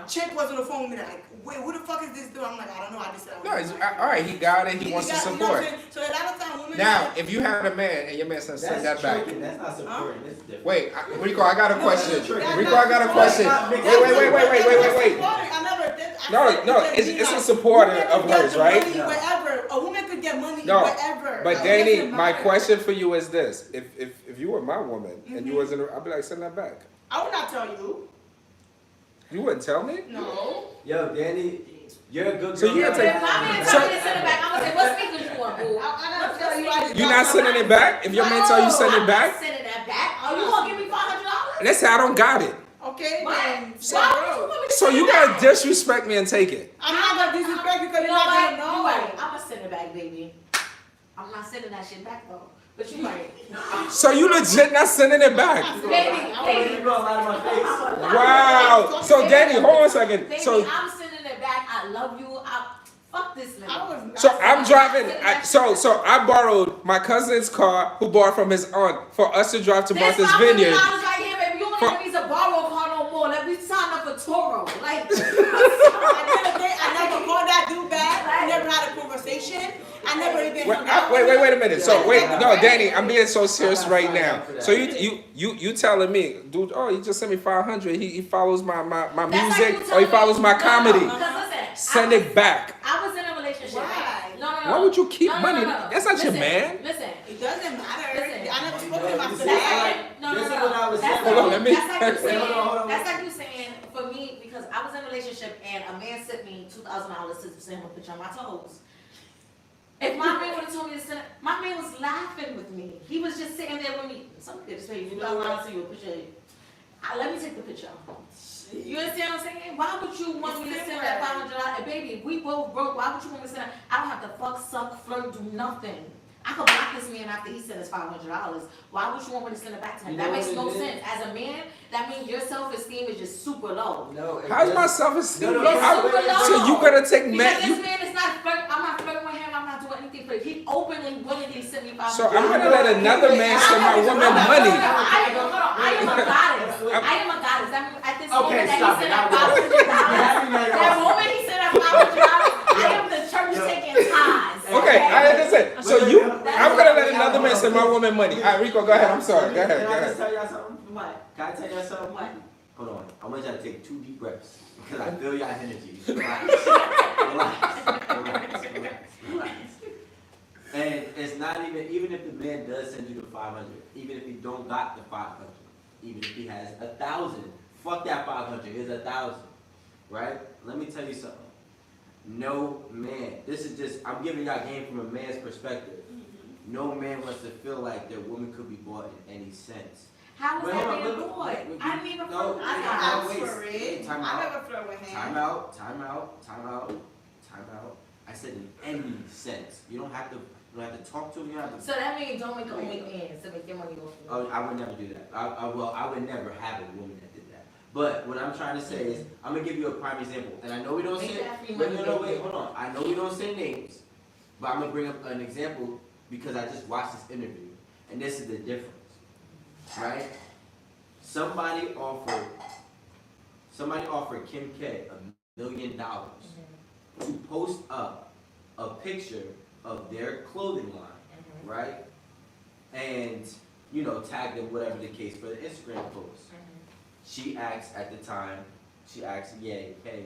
Chick was on the phone with me like, wait, who the fuck is this dude? I'm like, I don't know. I just said.
No, all right. He got it. He wants to support.
So a lot of time women.
Now, if you had a man and your man said send that back.
That's not supporting. That's different.
Wait, Rico, I got a question.
that's
Rico, I got a question. Wait.
I never did.
No, it's a supporter of hers, right?
Wherever. A woman could get money
No,
wherever.
but Danny, my question for you is this: if you were my woman and you wasn't, I'd be like, send that back.
I would not tell you.
You wouldn't tell me?
No.
Yo, Danny, you're a good girl.
So you gotta take.
If my man tell me to send it back, I'm gonna say, what speakers you want, boo?
I never tell you.
You're not sending it back? If your man tell you send it back?
I'm not sending that back. Are you gonna give me $500?
Let's say I don't got it.
Okay.
Why?
Then,
So you gotta disrespect me and take it.
I'm not gonna disrespect because
You
you're
know
not
what?
gonna know.
You right. I'm gonna send it back, baby. I'm not sending that shit back though. But you right.
So you legit not sending it back?
Baby.
You got a lot of my face.
Wow. So Danny, hold on a second.
Baby,
So
I'm sending it back. I love you. Fuck this nigga.
so I'm driving. So I borrowed my cousin's car, who bought from his aunt, for us to drive to
There's
Martha's
$500
Vineyard.
right here, baby. You don't even need to borrow a car no more. Let me sign up for Toro. Like,
I never called that dude back. I never had a conversation. I never even.
Wait a minute. So no, Danny, I'm being so serious right now. So you telling me, dude? Oh, he just sent me 500. He follows my music, or he follows my comedy.
Because listen,
Send it back.
I was in a relationship.
Why?
No.
Why would you keep
No.
money? That's not your man.
Listen.
It doesn't matter.
Listen.
I never spoke to him after
That's
that.
No.
This is what I was
That's
saying.
like,
Hold on, let me-
that's like you saying.
Hold on.
That's like you saying for me because I was in a relationship and a man sent me $2,000 to send him a picture on my toes. If my man would have told me to send it, my man was laughing with me. He was just sitting there with me. Somebody could say, you know, I'll send you a picture. Let me take the picture. You understand what I'm saying? Why would you want me to send that $500? And baby, if we both broke, why would you want me to send that? I don't have to fuck, suck, flirt, do nothing. I could block this man after he sent us $500. Why would you want me to send it back to him? That makes no sense. As a man, that means your self-esteem is just super low.
No,
How's my self-esteem?
No,
It's super low.
So you gonna take
Because this man is not flirting. I'm not flirting with him. I'm not doing anything for him. He openly, willingly sent me $500.
So I'm gonna let another man send my woman money.
I am a goddess. I am a goddess. I mean, at this
Okay,
moment that
stop
he
it.
sent that $500, that moment he sent that $500, I am the church taking tithes.
Okay, I understand. So I'm gonna let another man send my woman money. All right, Rico, go ahead. I'm sorry. Go ahead.
Can
Go
I just
ahead.
tell y'all something?
What?
Can I tell y'all something?
What?
Hold on. I want y'all to take 2 deep breaths because I feel y'all energy. Relax. And it's not even if the man does send you the 500, even if he don't got the 500, even if he has 1,000, fuck that 500. It's 1,000, right? Let me tell you something. No man. This is just I'm giving y'all game from a man's perspective. No man wants to feel like their woman could be bought in any sense.
How was
Wait,
that
hold on,
being
look,
boy?
wait,
I didn't even
no,
flirt.
I
I
didn't
got
ask
wait,
for
wait,
it.
time
I
out.
never flirt with him.
Time out. I said in any sense. You don't have to talk to him. You don't have to.
So that means don't make an OnlyFans to make your money go for you.
I would never do that. I would never have a woman that did that. But what I'm trying to say is, I'm gonna give you a prime example. And I know we don't
Make
say.
that free
Wait,
money,
no,
baby.
wait, hold on. I know we don't say names, but I'm gonna bring up an example because I just watched this interview, and this is the difference, right? Somebody offered Kim K $1 million to post up a picture of their clothing line, right? And, tag them, whatever the case, for the Instagram post. She asked at the time, Ye, hey,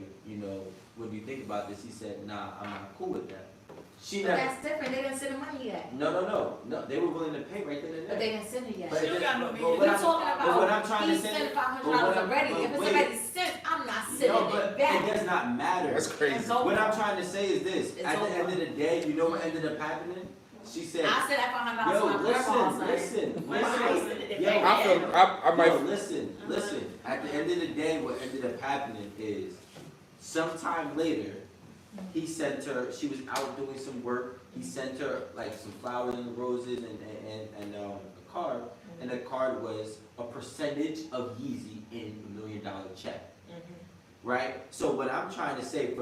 what do you think about this? He said, nah, I'm not cool with that.
But that's different. They didn't send the money yet.
No, they were willing to pay right then and
But
there.
they didn't send it yet.
But
Still got no
but
meaning.
what
We're
I'm-
talking
but what I'm
about
trying
he
to say,
sent
but
$500
what I'm-
already.
but
If it's
wait.
already sent, I'm not sending
No, but
it back.
it does not matter.
That's crazy.
It's over.
What I'm trying to say is this.
It's
At the
over.
end of the day, you know what ended up happening? She said,
I said that $500
yo,
to my grandma's son.
listen.
I might.
Listen. At the end of the day, what ended up happening is, sometime later, He sent her. She was out doing some work. He sent her like some flowers and roses and a card. And the card was a percentage of Yeezy in $1 million check. Right? So what I'm trying to say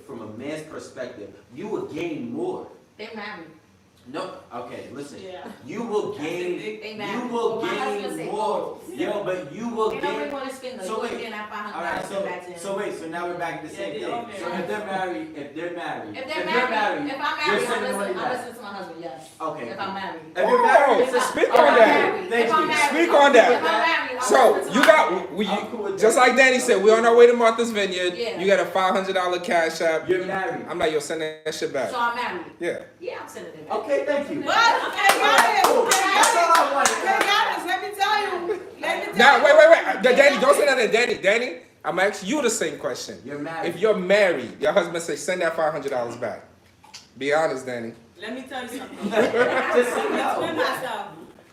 from a man's perspective, you will gain more.
They married.
No, okay, listen.
Yeah.
You will gain.
They
You
married.
will
But my husband
gain
said
more.
no.
Yo, but you will
They don't really
gain.
want to spend the
So wait.
getting that $500
All right,
back to him.
so wait, so now we're back to the same
Yeah,
thing.
they
So
all
if they're married,
If they're married, if I'm
you're
married,
sending the money
I'm
back.
listening to my husband, yes.
Okay.
If I'm married.
If you're married,
Oh,
it's
speak
If
on
I'm
that.
married,
Thank
if I'm
you.
married,
Speak on that.
If I'm married, I'm
So
listening to
you
my
got
husband.
I'm cool with
just
that.
like Danny said, we're on our way to Martha's Vineyard.
Yeah.
You got a $500 cash app.
You're married.
I'm like, yo, send that shit back.
So I'm married.
Yeah.
Yeah, I'm sending it back.
Okay, thank you.
But, okay, guys,
Cool. That's all I wanted.
okay, guys, let me tell you.
Now, wait. Danny, don't say nothing. Danny, I'm gonna ask you the same question.
You're married.
If you're married, your husband says, send that $500 back. Be honest, Danny.
Let me tell you something.
Just say
Explain
no.
myself.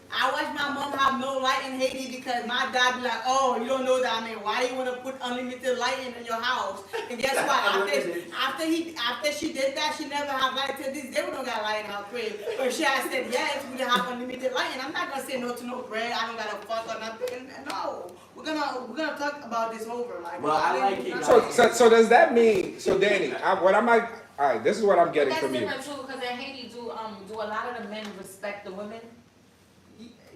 I watched my mom have no light in Haiti because my dad be like, oh, you don't know that, man. Why do you want to put unlimited light in your house? And guess what? After she did that, she never have light till this day. We don't got light in her crib. But she had said yes, we have unlimited light, and I'm not gonna say no to no bread. I don't gotta fuck or nothing. No, we're gonna talk about this over. Like,
Well, I like it.
So does that mean, so Danny, all right, this is what I'm
But
getting
that's
from you.
different too, because in Haiti, do a lot of the men respect the women?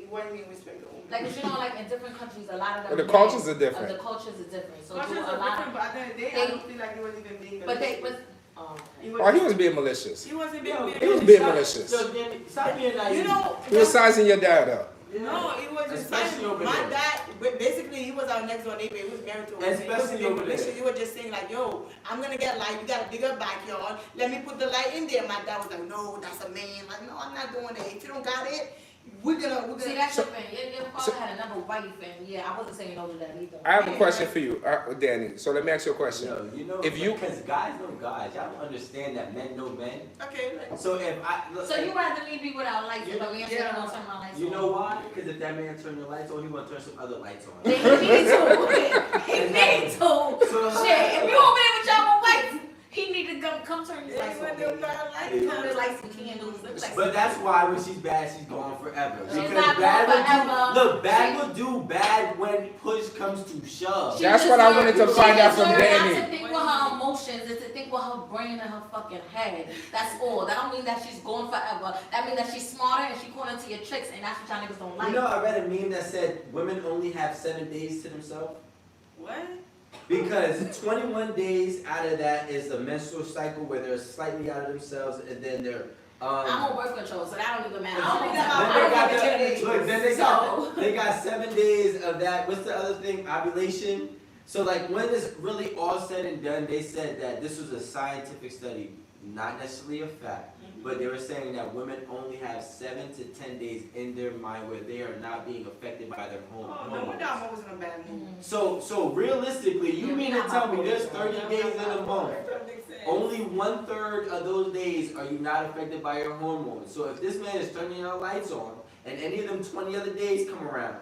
What do you mean respect the woman?
Like, you know, like in different countries, a lot of
Well,
them.
the cultures are different.
The cultures are different. So
Cultures
do a
are
lot.
different, but at the end of the day, I don't feel like it was even being
But they
malicious.
was.
Oh, he was being malicious.
He wasn't
Yo,
being
He was
malicious.
being malicious.
So, Danny, stop being naive.
You know,
He was sizing your dad up.
no, it was just
Especially over
my
there.
dad. But basically, he was our next door neighbor. He was married to a woman. He
Especially
wasn't being
over
malicious.
there.
He was just saying like, "Yo, I'm gonna get light. You got a bigger backyard. Let me put the light in there." My dad was like, "No, that's a man." Like, no, I'm not doing that. If you don't got it, we're gonna.
See, that's your thing. Your father had another wife, and yeah, I wasn't saying no to that either.
I have a question for you, Danny. So let me ask you a question.
Yo, you know,
If you-
because guys know guys, y'all don't understand that men know men.
Okay. Like,
So if I look,
So you rather me be without lights,
You-
but we ain't
yeah.
gonna turn my lights on.
you know why? Because if that man turn the lights on, he want to turn some other lights on.
He need to. He need to.
So-
Shit, if you over there with y'all wife, he need to come turn his
yeah,
lights
when
on.
they got light,
He turn his lights and candles.
But that's why when she's bad, she's gone forever.
She's
Because
not
bad
gone
will
forever.
do, look, bad will do bad when push comes to shove.
She
That's
just
what I
learned-
wanted to
she
find out
just
from
learned
Danny.
Not to think with her emotions, it's to think with her brain and her fucking head. That's all. That don't mean that she's gone forever. That means that she's smarter and she caught into your tricks, and that's what y'all niggas don't like.
You know, I read a meme that said women only have 7 days to themselves.
What?
Because 21 days out of that is a menstrual cycle where they're slightly out of themselves, and then they're
I'm on birth control, so that don't even matter.
I don't think
I
about
don't
then they
even
got
care.
then they got 7 days of that. What's the other thing? Ovulation. So like when it's really all said and done, they said that this was a scientific study, not necessarily a fact, but they were saying that women only have 7 to 10 days in their mind where they are not being affected by their
Oh, no
hormones.
wonder I'm always in a bad mood.
So realistically, you
Yeah,
mean
we
to
not
tell me
bipolar,
there's
so
30 days in a month?
That makes sense.
Only 1/3 of those days are you not affected by your hormones. So if this man is turning your lights on, and any of them 20 other days come around,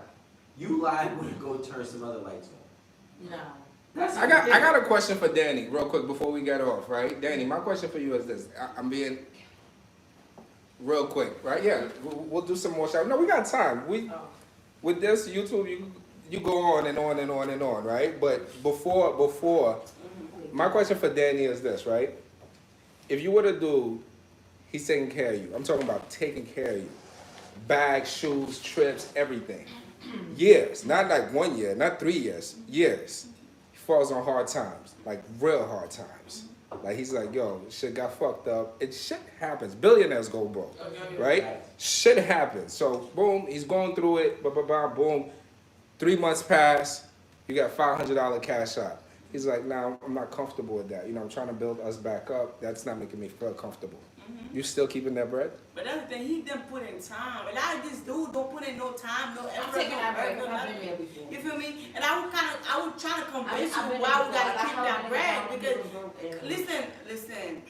you liable to go turn some other lights on.
No.
That's
I got a question for Danny, real quick, before we get off, right? Danny, my question for you is this. I'm being real quick, right? Yeah, we'll do some more shots. No, we got time. With this YouTube, you go on and on and on and on, right? But before, my question for Danny is this, right? If you were to do, he's taking care of you. I'm talking about taking care of you. Bags, shoes, trips, everything. Years, not like 1 year, not 3 years, years. He falls on hard times, like real hard times. Like he's like, yo, shit got fucked up. Shit happens. Billionaires go broke, right? Shit happens. So boom, he's going through it. Boom. 3 months pass. You got $500 cash out. He's like, nah, I'm not comfortable with that. You know, I'm trying to build us back up. That's not making me feel comfortable. You still keeping that bread?
But that's the thing, he didn't put in time. A lot of these dudes don't put in no time, no effort.
I'm taking that break.
no
I've been
nothing.
there before.
You feel me? And I was trying to convince
I've
you
been
why
there
we gotta
before.
keep
I
that
heard
bread.
my
Because
niggas broke there.
listen,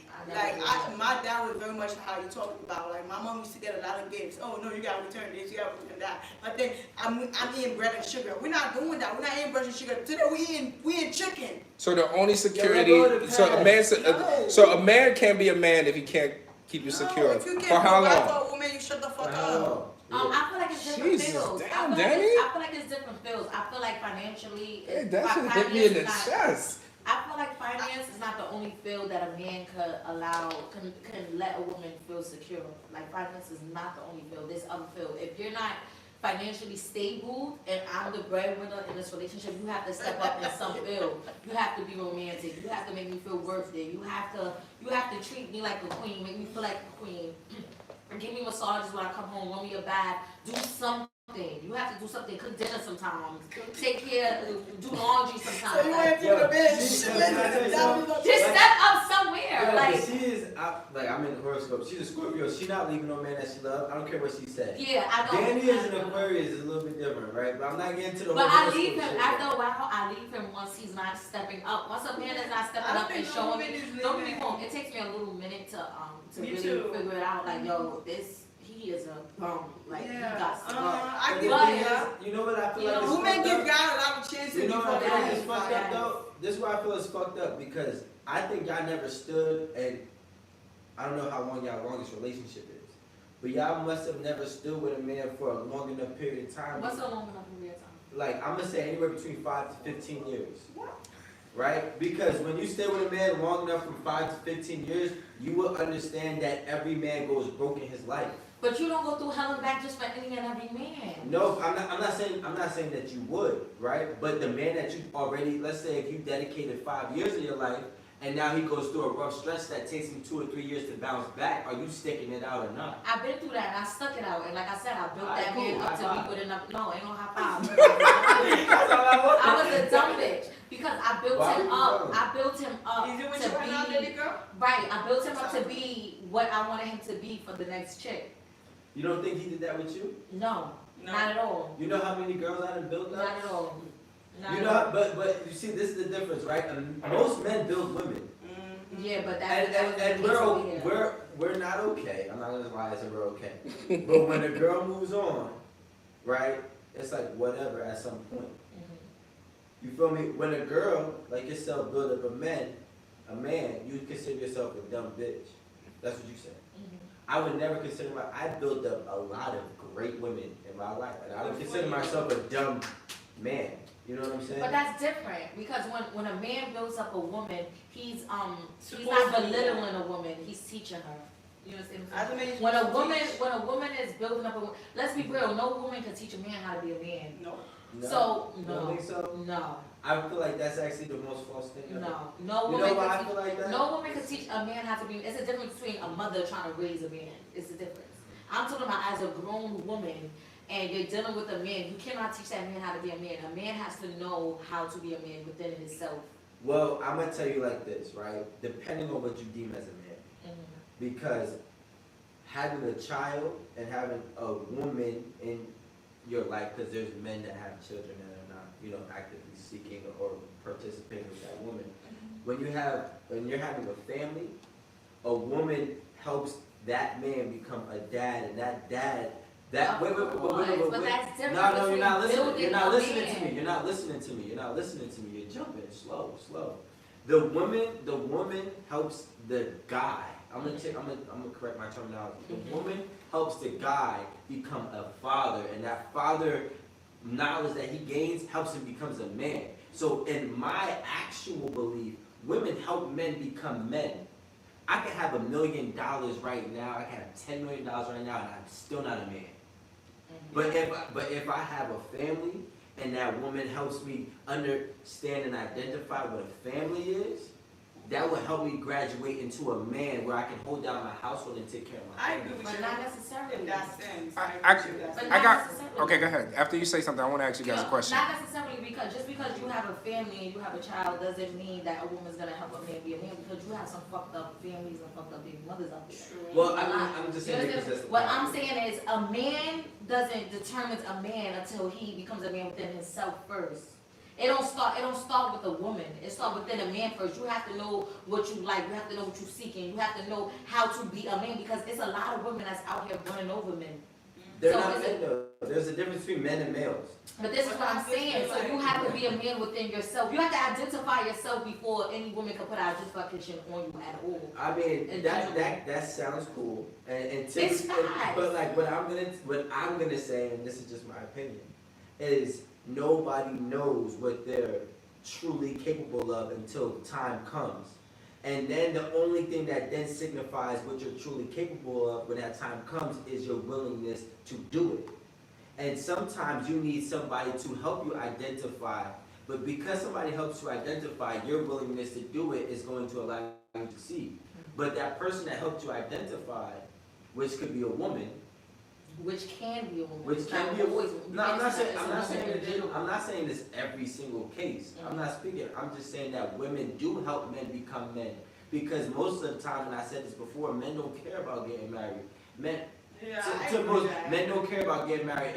my dad was very much how you talked about. Like my mom used to get a lot of gifts. Oh no, you gotta return this, you gotta return that. But then I'm eating bread and sugar. We're not doing that. We're not eating bread and sugar. Today we eating chicken.
So So the only security,
go to
so a
pass.
man,
No.
so a man can't be a man if he can't keep you
No,
secure.
if you
For
can't
how
provide
long?
for a woman, you shut the fuck
For how
up.
long?
I feel like it's different
Jesus,
fields.
damn,
I feel like
Danny.
I feel like it's different fields. I feel like financially,
Hey, that should hit me in the
finance is not-
chest.
I feel like finance is not the only field that a man could allow, can let a woman feel secure. Like finance is not the only field, there's other field. If you're not financially stable and I'm the breadwinner in this relationship, you have to step up in some field. You have to be romantic, you have to make me feel worth it, you have to treat me like a queen, make me feel like a queen. Give me massages when I come home, run me a bath, do something. You have to do something, cook dinner sometimes, take care, do laundry sometimes.
So you
Like,
ain't for the bitch.
just step up somewhere.
Yeah,
Like,
but she is, I'm in the horoscope. She's a Scorpio. She's not leaving no man that she loves. I don't care what she said.
yeah, I know.
Danny is an
I know.
Aquarius, is a little bit different, right? But I'm not getting to the
But
whole
I
horoscope
leave him
shit.
after a while. I leave him once he's not stepping up. Once a man is not stepping up and showing me. Don't get me wrong. It takes me a little minute to
Me
really
too.
figure it out. Like, yo, he is a bum. Like he got to go.
I
But
give
the
But-
thing is, you know what I feel
You
like
know,
is
women
fucked
give
up?
God a lot of chances
You know what I
before
feel like
they
is fucked
Yes.
up though? This is why I feel it's fucked up because I think y'all never stood and I don't know how long y'all longest relationship is. But y'all must have never stood with a man for a long enough period of time.
What's a long enough period of time?
Like I'm gonna say anywhere between 5 to 15 years. Right? Because when you stay with a man long enough from 5 to 15 years, you will understand that every man goes broke in his life.
But you don't go through hell and back just for any and every man.
No, I'm not saying that you would, right? But the man that you already, let's say if you dedicated 5 years of your life and now he goes through a rough stretch that takes him 2 or 3 years to bounce back, are you sticking it out or not?
I've been through that and I stuck it out. And like I said, I built
Alright,
that man
cool.
up to
High
be
five.
good enough. No, ain't no high five.
That's all I want.
I was a dumb bitch because I built
Why
him
were you
up.
dumb?
I built him up
Is it with
to
you right now,
be
baby girl?
right. I built him up to be what I wanted him to be for the next chick.
You don't think he did that with you?
No, not at all.
You know how many girls I done built up?
Not at all. Not
You
at
know,
all.
but you see, this is the difference, right? Most men build women.
Yeah, but
And,
that was
and
the case over here.
we're not okay. I'm not gonna lie, I said we're okay. But when a girl moves on, right, it's like whatever at some point.
Mhm.
You feel me? When a girl like yourself build up a man, you consider yourself a dumb bitch. That's what you said.
Mhm.
I would never consider I built up a lot of great women in my life, and I would consider myself a dumb man. You know what I'm saying?
But that's different because when a man builds up a woman, he's not
Supposed to be.
belittling a woman. He's teaching her. You understand what I'm
As a
saying?
man,
When a woman is building up a woman, let's be real. No woman can teach a man how to be a man.
No.
No?
So
You don't think so?
no,
I feel like that's actually the most false thing ever.
no
You
woman
know why I
can
feel like
teach.
that?
No woman can teach a man how to be. It's a difference between a mother trying to raise a man. It's a difference. I'm talking about as a grown woman. And you're dealing with a man, you cannot teach that man how to be a man. A man has to know how to be a man within himself.
Well, I'm gonna tell you like this, right? Depending on what you deem as a man, because having a child and having a woman in your life, because there's men that have children that are not, actively seeking or participating with that woman. When you're having a family, a woman helps that man become a dad, and that dad.
Of
Wait,
but that's different
No, you're not
between
listening. You're not
building a
listening to me.
man.
You're not listening to me. You're not listening to me. You're jumping slow. The woman helps the guy. I'm gonna correct my terminology. The woman helps the guy become a father, and that father knowledge that he gains helps him becomes a man. So in my actual belief, women help men become men. I can have $1 million right now. I can have $10 million right now, and I'm still not a man. But if I have a family and that woman helps me understand and identify what a family is, that will help me graduate into a man where I can hold down my household and take care of my
I
family.
agree with
But
you.
not necessarily.
In that sense.
I-
agree with you.
But
I
not
got.
necessarily.
Okay, go ahead. After you say something, I want to ask you guys a question.
Not necessarily because just because you have a family and you have a child doesn't mean that a woman's gonna help a man be a man because you have some fucked up families and fucked up baby mothers out there.
Well, I'm just
You
saying
understand?
because that's the
What
problem.
I'm saying is a man doesn't determine a man until he becomes a man within himself first. It don't start with a woman. It starts within a man first. You have to know what you like. You have to know what you're seeking. You have to know how to be a man because it's a lot of women that's out here running over men.
They're
So
not
is
men
it-
though. There's a difference between men and males.
But this is what I'm saying. So you have to be a man within yourself. You have to identify yourself before any woman can put identification on you at all.
I mean,
In
that
general.
that sounds cool, and
It's facts.
but like what I'm gonna say, and this is just my opinion, is nobody knows what they're truly capable of until time comes, and then the only thing that then signifies what you're truly capable of when that time comes is your willingness to do it. And sometimes you need somebody to help you identify, but because somebody helps you identify, your willingness to do it is going to allow you to succeed. But that person that helped you identify, which could be a woman,
Which can be a woman.
which
It's
can
not
be a
always-
woman.
you
No, I'm
can't
not
say
saying
it's a woman in general.
I'm not saying this every single case. I'm not speaking. I'm just saying that women do help men become men, because most of the time, and I said this before, men don't care about getting married. Men,
Yeah,
to
I
most,
agree with that.
men don't care about getting married.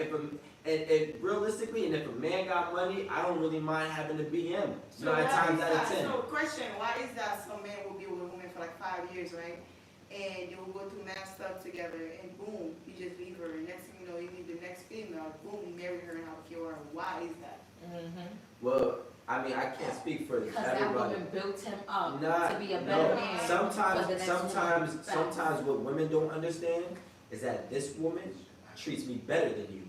And realistically, and if a man got money, I don't really mind having to be him.
So
9
why
times
is
out of
that?
10.
So question, why is that some men will be with a woman for like 5 years, right? And they will go through mad stuff together and boom, you just leave her. And next thing you know, you meet the next female, boom, you marry her and have a kid with her. Why is that?
Mhm.
Well, I mean, I can't speak for
Because that
everybody.
woman built him up
Nah,
to be a better
no.
man. for the
Sometimes,
next
sometimes,
woman.
sometimes what women don't understand is that this woman treats me better than you.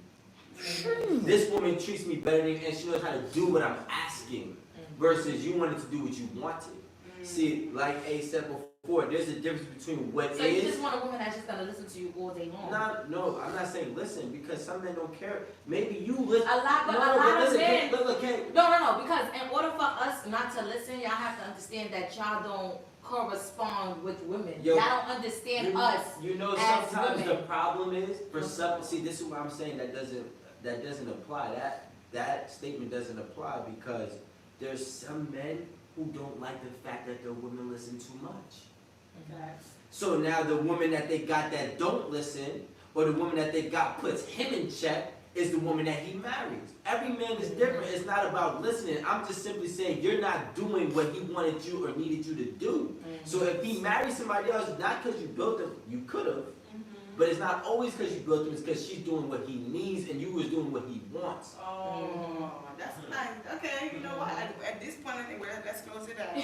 This woman treats me better than you, and she knows how to do what I'm asking, versus you wanted to do what you wanted. See, like A said before, there's a difference between what
So you
is.
just want a woman that's just gonna listen to you all day long.
No, I'm not saying listen, because some men don't care. Maybe you listen.
A lot, but
No,
a
but
lot of
listen,
men.
look,
No, because in order for us not to listen, y'all have to understand that y'all don't correspond with women.
Yo,
y'all don't understand us.
You know,
as
sometimes
women.
the problem is for some. See, this is what I'm saying. That doesn't apply. That statement doesn't apply because there's some men who don't like the fact that their women listen too much. So now the woman that they got that don't listen, or the woman that they got puts him in check, is the woman that he marries. Every man is different. It's not about listening. I'm just simply saying you're not doing what he wanted you or needed you to do. So if he marries somebody else, not because you built him, you could have, but it's not always because you built him. It's because she's doing what he needs and you was doing what he wants.
Oh, that's nice. Okay, you know what? At this point, I think let's close it out.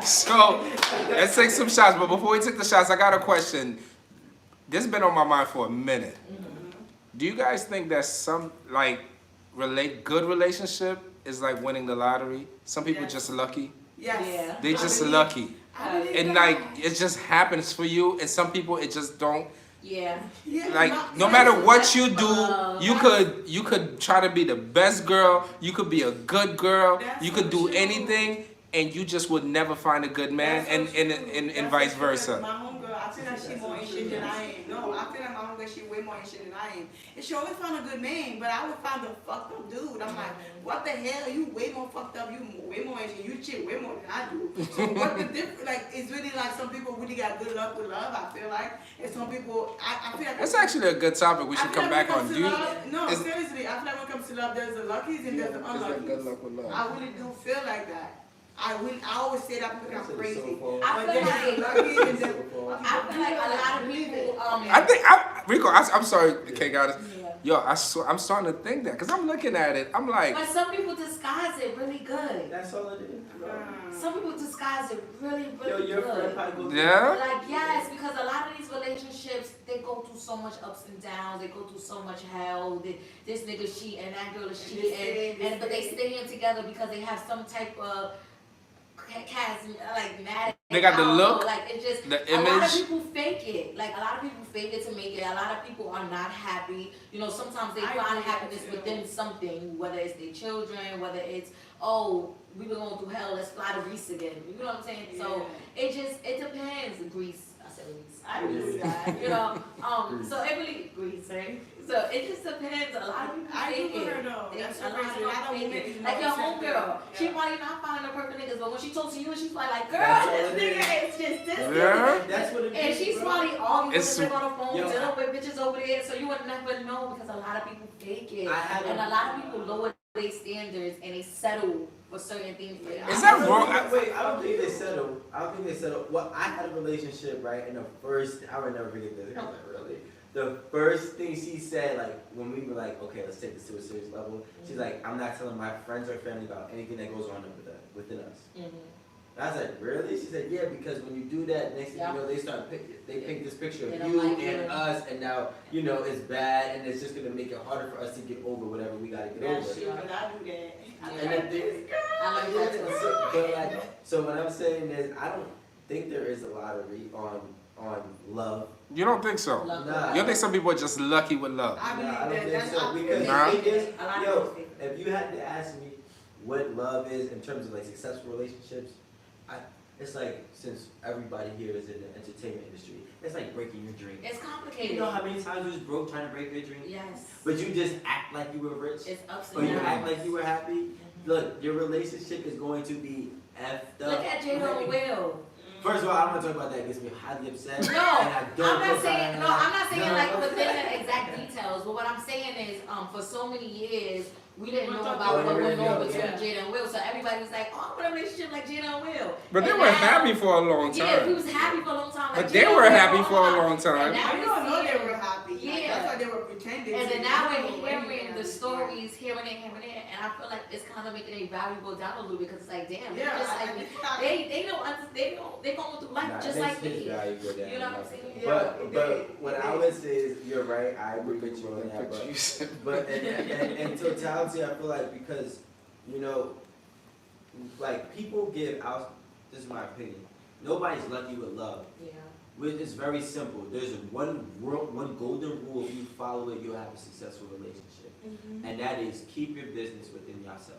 So let's take some shots. But before we take the shots, I got a question. This has been on my mind for a minute. Do you guys think that some good relationship is like winning the lottery? Some people
Yes.
just lucky.
Yes.
Yeah.
They just lucky.
I believe
And
that.
like it just happens for you, and some people it just don't.
Yeah.
Yeah,
Like
my-
no matter what you do, you could try to be the best girl, you could be a good girl,
That's
you could
so
do
true.
anything, and you just would never find a good man,
That's so true.
and
That's
vice
so true, 'cause
versa.
My homegirl, I feel like she's more in shit than I am. No, I feel like my homegirl, she way more in shit than I am. And she always found a good man, but I would find a fucked up dude. I'm like, what the hell? You way more fucked up. You way more in shit. You cheat way more than I do. So what the difference? Like, it's really like some people really got good luck with love, I feel like. And some people, I feel like.
That's actually a good topic. We should
I feel
come
like
back
when
on.
it
Do
comes
you?
to love, no,
is-
seriously, I feel like when it comes to love, there's the luckies and there's the unluckies. I really do feel like that. I always say that people are crazy.
I
But
feel
there's the
like
luckies and the
I feel like a lot of people.
I think Rico. I'm sorry, okay, guys.
Yeah.
Yo, I'm starting to think that because I'm looking at it. I'm like,
But some people disguise it really good.
That's all it is. Bro.
Some people disguise it really,
Yo,
really
your friend
good.
probably goes.
Yeah?
Like, yes, because a lot of these relationships, they go through so much ups and downs, they go through so much hell. This nigga cheating, that girl is cheating, but they stay in together because they have some type of charismatic.
They got the
I don't
look,
know, like it's just
the
a lot of
image.
people fake it. Like a lot of people fake it to make it. A lot of people are not happy. You know, sometimes they
I
find
agree
happiness
with you.
within something, whether it's their children, whether it's we were going through hell, let's fly to Greece again. You know what I'm saying? So it depends. Greece, I said Greece. I agree with that. You know, so it really Greece, right? So it just depends. A lot of people
I
fake
agree with her
it.
though.
They-
That's
a
so
lot of
crazy.
people
A lot of
fake
women
it.
is
Like your
not
homegirl, she
yeah.
probably not finding the perfect niggas, but when she talks to you, she's probably like, girl,
That's all
this
it
nigga
is.
is just this.
Yeah.
That's what it is.
And she's
bro.
probably arguing
It's-
with them on the phone,
Yo,
dealing with bitches over there, so you would never know because a lot of people fake it.
I had
And
a-
a lot of people lower their standards and they settle for certain things.
Is that wrong?
Wait, I don't think they settled. Well, I had a relationship, right, in the first, I would never forget this. I was like, really? the first thing she said, like, when we were like, okay, let's take this to a serious level, she's like, I'm not telling my friends or family about anything that goes on within us. And I was like, really? She said, yeah, because when you do that, next thing you know, they paint this picture of you and us, and now, you know, it's bad, and it's just gonna make it harder for us to get over whatever we gotta get over.
Shit, but I do that.
And then
I like that too.
but like, so what I'm saying is, I don't think there is a lot of on love.
You don't think so?
Nah.
You don't think some people are just lucky with love?
I believe
I don't
that.
think
That's
so, because
Nah.
the thing is,
A lot of
yo,
those people.
if you had to ask me what love is in terms of like successful relationships, it's like, since everybody here is in the entertainment industry, it's like breaking your dream.
It's complicated.
You know how many times you was broke trying to break your dream?
Yes.
But you just act like you were rich?
It's ups
Or
and
you
downs.
act like you were happy? Look, your relationship is going to be effed up.
Look at Jada and Will.
First of all, I don't want to talk about that. It gets me highly upset.
No,
and I don't
I'm not saying
co-sign
no.
that.
I'm not saying
No.
like within the exact details. But what I'm saying is, for so many years, we didn't know
Oh,
about what went on between
yeah.
Jada and Will. So everybody was like, "Oh, I want a relationship like Jada and Will."
But they
And
were
now-
happy for a long
Yeah, we
time.
was happy for a long time. Like
But they
Jada
were
and Will
happy for a
hot.
long
And
time.
now
I
we
don't know
see-
they were happy.
Yeah.
That's why they were pretending.
And
to
then
be.
now
They
we're
were
hearing
really
the
happy.
stories here and there, and I feel like it's kind of making a valuable down a little bit because it's like, damn,
Yeah,
just like they don't understand, they going through life
Nah,
just
it
like
makes his
me.
value go down.
You know what I'm saying?
But what I would say is, you're right. I agree with you on that. But in totality, I feel like, because, you know, like, people give out. This is my opinion. Nobody's lucky with love.
Yeah.
It's very simple. There's one golden rule. If you follow it, you'll have a successful relationship, and that is keep your business within yourself.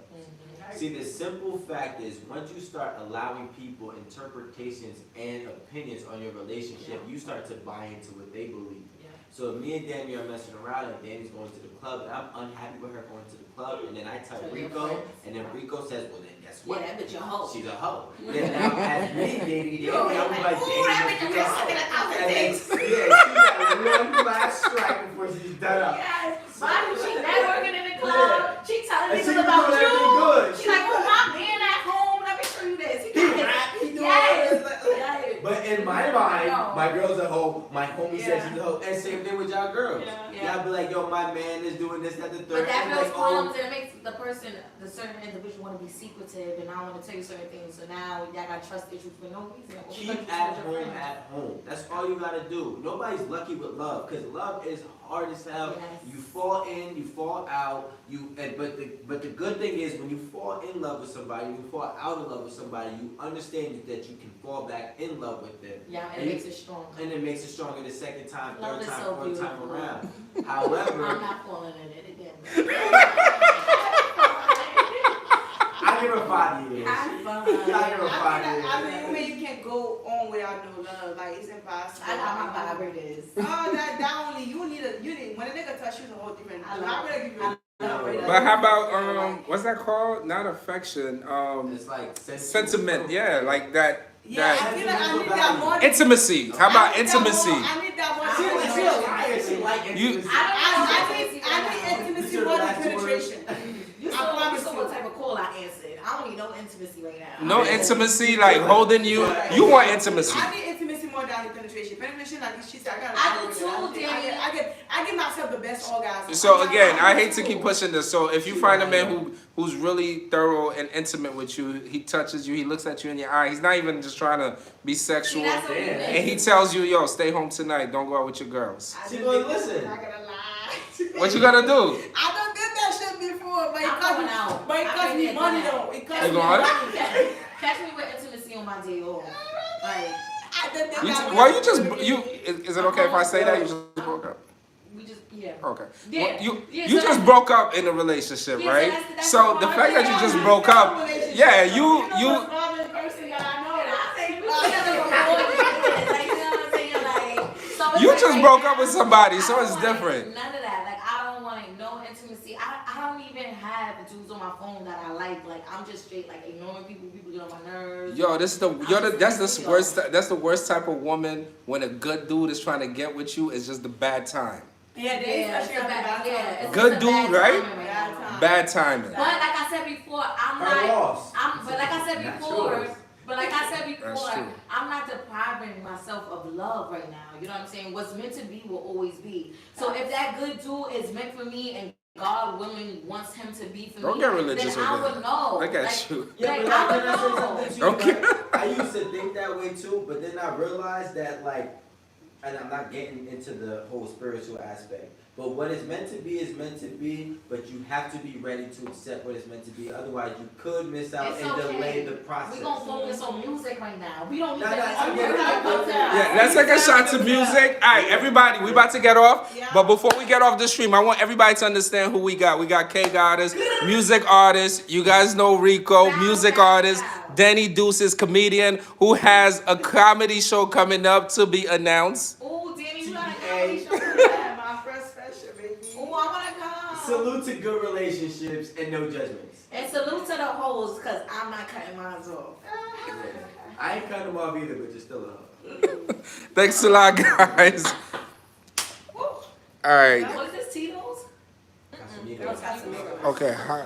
See, the simple fact is, once you start allowing people interpretations and opinions on your relationship, you start to buy into what they believe.
Yeah.
So if me and Danny are messing around, and Danny's going to the club, and I'm unhappy with her going to the club, and then I tell
So you're
Rico,
friends.
and then Rico says, well, then guess what?
Yeah, that bitch a hoe.
She's a hoe. Then now, as me dating Danny,
Yo,
I'm
like,
like,
ooh, that
Danny,
bitch
you're a
just sucking
hoe.
1,000
And then,
dicks.
yeah, she got one last strike before she's done up.
Yes. Why she networking in the club? She telling
And she
niggas
be
about
doing everything
you.
good.
She like, oh, my man at home. Let me show you this.
He rap, he doing all
Yes.
this.
Yes.
But in my mind,
No.
my girl's a hoe, my homie says
Yeah.
she's a hoe, and same thing with y'all girls.
Yeah.
Y'all be like, yo, my man is doing this, that, the third.
But that
and
builds
like,
problems and it makes the person, the certain individual want to be secretive and I want to tell you certain things. So now y'all got trust issues for no reason. What we gonna
keep
do
at
with your
home
friends?
at home. That's all you gotta do. Nobody's lucky with love, because love is hard as hell.
Yes.
You fall in, you fall out. But the good thing is, when you fall in love with somebody, you fall out of love with somebody, you understand that you can fall back in love with them.
Yeah, and
And
it makes it strong.
And it makes it stronger the second time,
Love
third
is
time,
so
fourth time
beautiful.
around.
I'm
However,
not falling in it again.
I give her 5 years.
I'm fine.
I give her 5
I
years.
mean, you can't go on without no love. Like, it's impossible.
I got my vibrators.
Oh, that only you need when a nigga touch you, it's a whole different.
I
I
love
really give you.
I love it.
But how about what's that called? Not affection.
It's like
Sentiment. Yeah, like that.
Yeah,
that
I feel like I need that more.
intimacy. How about
I need that more-
intimacy?
I need that more.
She a liar. She like
You-
intimacy.
I need intimacy more than penetration.
You
I
saw
promise
what
you.
type of call I answered. I don't need no intimacy right now.
No intimacy, like holding you. You want intimacy.
I need intimacy more than penetration. Penetration, like she said, I
I do too, Danny.
I give myself the best orgasm.
So again, I hate to keep pushing this. So if you find a man who's really thorough and intimate with you, he touches you, he looks at you in your eye. He's not even just trying to be sexual,
See, that's what
Damn.
and he tells you, "Yo, stay home tonight. Don't go out with your girls."
She gonna listen.
I'm not gonna lie.
What you gotta do?
I done did that shit before, but it
I'm
cost
going
me,
out.
but it
I
cost
can't
me
get
money
that.
though. It cost
You
me
going?
money.
Catch me with intimacy on my day off. Like,
I done did
You
that.
well, you just you. Is it okay if I say that you just broke up?
we just, yeah.
Okay.
Yeah.
Well, you
Yeah,
you
so
just
that's-
broke up in a relationship,
Yeah, so
right?
that's
So the
hard
fact that
thing.
you just broke up, yeah, you you just broke up with somebody, so it's different.
None of that. Like, I don't want no intimacy. I don't even have dudes on my phone that I like. Like, I'm just straight like ignoring people. People get on my nerves.
Yo, that's the worst. That's the worst type of woman. When a good dude is trying to get with you, it's just the bad time.
Yeah,
Yeah, it's a bad, yeah, it's
Good
a
dude,
bad
right?
timing
Bad
now.
time.
Bad timing.
But like I said before, I'm
Her
not.
loss.
But like I said
Not
before,
yours.
But like I said
That's
before,
true.
I'm not depriving myself of love right now. You know what I'm saying? What's meant to be will always be. So if that good dude is meant for me and God willing wants him to be for
Don't
me,
get religious
then I
with it.
would know.
Look at
Like,
you.
Yeah,
like,
but
I
like,
would
can I say
know.
something to you?
Okay.
Like, I used to think that way too, but then I realized that like, and I'm not getting into the whole spiritual aspect, but what is meant to be is meant to be, but you have to be ready to accept what is meant to be. Otherwise, you could miss out
It's
and
okay.
delay the process.
We're gonna focus on music right now. We don't need
Nah, nah,
that.
I get it.
Yeah, let's take a shot to music. All right, everybody, we about to get off.
Yeah.
But before we get off the stream, I want everybody to understand who we got. We got K Goddess, music artist. You guys know Rico, music artist. Danny Deuces, comedian, who has a comedy show coming up to be announced.
Oh, Danny, you got a
TA.
comedy show for that.
My first special, baby.
Oh, I wanna come.
Salute to good relationships and no judgments.
And salute to the hoes, cause I'm not cutting mine off.
I ain't cutting them off either, but you're still a hoe.
Thanks a lot, guys. All right.
What is this, Tito's?
Casamigos.
Okay. hi-